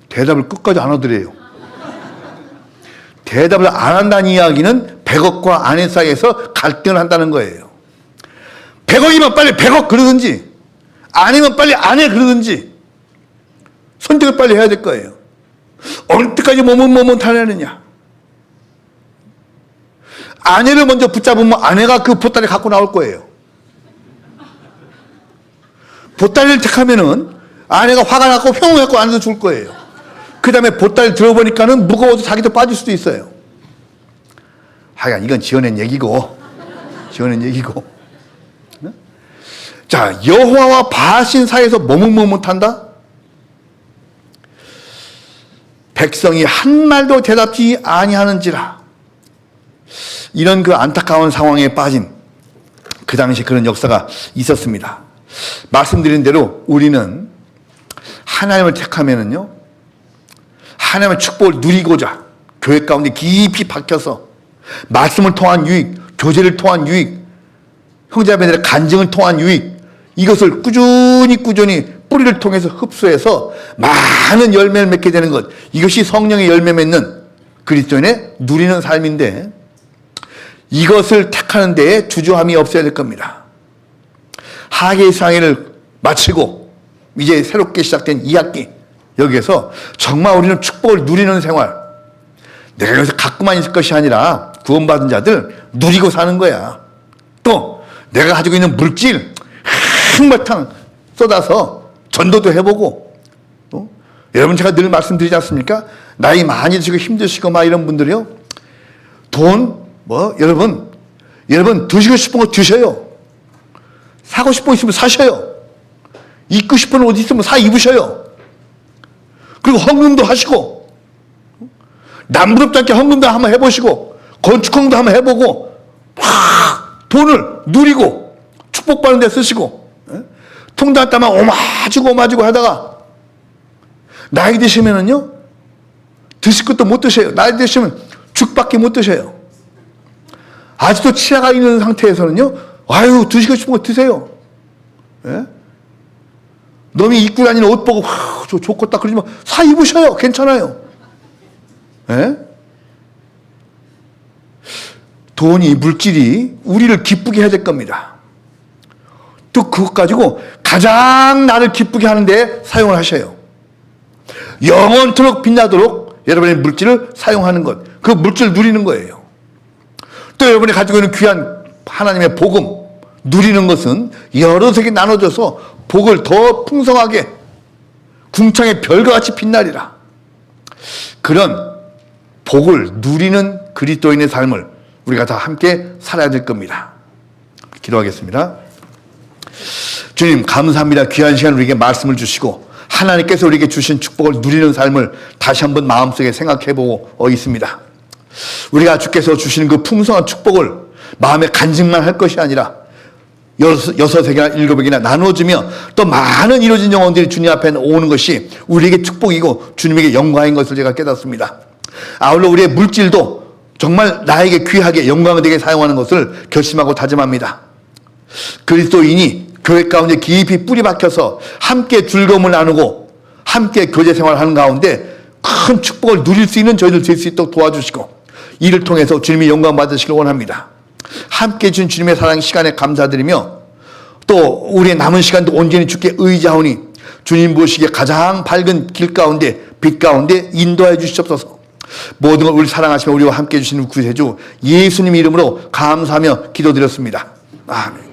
대답을 끝까지 안 하더래요. 대답을 안 한다는 이야기는 100억과 아내 사이에서 갈등을 한다는 거예요. 100억이면 빨리 100억 그러든지 아니면 빨리 아내 그러든지 선택을 빨리 해야 될 거예요. 어느 때까지 머뭇머뭇하느냐. 아내를 먼저 붙잡으면 아내가 그 보따리 갖고 나올 거예요. 보따리를 택하면은 아내가 화가 나고 휘황해갖고 안에서 줄 거예요. 그 다음에 보따리 들어보니까는 무거워서 자기도 빠질 수도 있어요. 하여간 이건 지어낸 얘기고. 자, 여호와와 바신 사이에서 머뭇머뭇한다? 백성이 한 말도 대답지 아니하는지라. 이런 그 안타까운 상황에 빠진 그 당시 그런 역사가 있었습니다. 말씀드린 대로 우리는 하나님을 택하면은요, 하나님의 축복을 누리고자 교회 가운데 깊이 박혀서 말씀을 통한 유익, 교제를 통한 유익, 형제자매들의 간증을 통한 유익, 이것을 꾸준히 뿌리를 통해서 흡수해서 많은 열매를 맺게 되는 것, 이것이 성령의 열매 맺는 그리스도인의 누리는 삶인데, 이것을 택하는 데에 주저함이 없어야 될 겁니다. 하계의 상회를 마치고 이제 새롭게 시작된 2학기, 여기에서 정말 우리는 축복을 누리는 생활, 내가 여기서 갖고만 있을 것이 아니라 구원받은 자들 누리고 사는 거야. 또 내가 가지고 있는 물질 한바탕 쏟아서 전도도 해보고, 또 여러분 제가 늘 말씀드리지 않습니까? 나이 많이 드시고 힘드시고 막 이런 분들이요, 돈 여러분 드시고 싶은 거 드셔요. 사고 싶은 거 있으면 사셔요. 입고 싶은 옷 있으면 사 입으셔요. 그리고 헌금도 하시고, 남부럽지 않게 헌금도 한번 해보시고, 건축헌금도 한번 해보고, 돈을 누리고 축복받는 데 쓰시고, 통장 따만 오마지고 하다가 나이 드시면은요, 드실 것도 못 드셔요. 나이 드시면 죽밖에 못 드셔요. 아직도 치아가 있는 상태에서는요, 아유, 드시고 싶은 거 드세요. 예? 너무 입고 다니는 옷 보고, 저 좋겠다 그러지 마. 사 입으셔요. 괜찮아요. 예? 돈이, 물질이 우리를 기쁘게 해야 될 겁니다. 또 그것 가지고 가장 나를 기쁘게 하는데 사용을 하셔요. 영원토록 빛나도록 여러분의 물질을 사용하는 것, 그 물질을 누리는 거예요. 또 여러분이 가지고 있는 귀한 하나님의 복음 누리는 것은 여러 세계 나눠져서 복을 더 풍성하게 궁창의 별과 같이 빛나리라. 그런 복을 누리는 그리스도인의 삶을 우리가 다 함께 살아야 될 겁니다. 기도하겠습니다. 주님, 감사합니다. 귀한 시간 우리에게 말씀을 주시고 하나님께서 우리에게 주신 축복을 누리는 삶을 다시 한번 마음속에 생각해보고 있습니다. 우리가 주께서 주시는 그 풍성한 축복을 마음에 간직만 할 것이 아니라 6에게나 7에게나 나눠주며 또 많은 이루어진 영혼들이 주님 앞에 오는 것이 우리에게 축복이고 주님에게 영광인 것을 제가 깨닫습니다. 아울러 우리의 물질도 정말 나에게 귀하게 영광을 되게 사용하는 것을 결심하고 다짐합니다. 그리스도인이 교회 가운데 깊이 뿌리 박혀서 함께 즐거움을 나누고 함께 교제 생활을 하는 가운데 큰 축복을 누릴 수 있는 저희들 될 수 있도록 도와주시고, 이를 통해서 주님이 영광 받으시길 원합니다. 함께 해준 주님의 사랑 시간에 감사드리며, 또 우리의 남은 시간도 온전히 주께 의지하오니 주님 보시기에 가장 밝은 길 가운데 빛 가운데 인도해 주시옵소서. 모든 걸 우리 사랑하시며 우리와 함께 해주시는 구세주 예수님 이름으로 감사하며 기도드렸습니다. 아멘.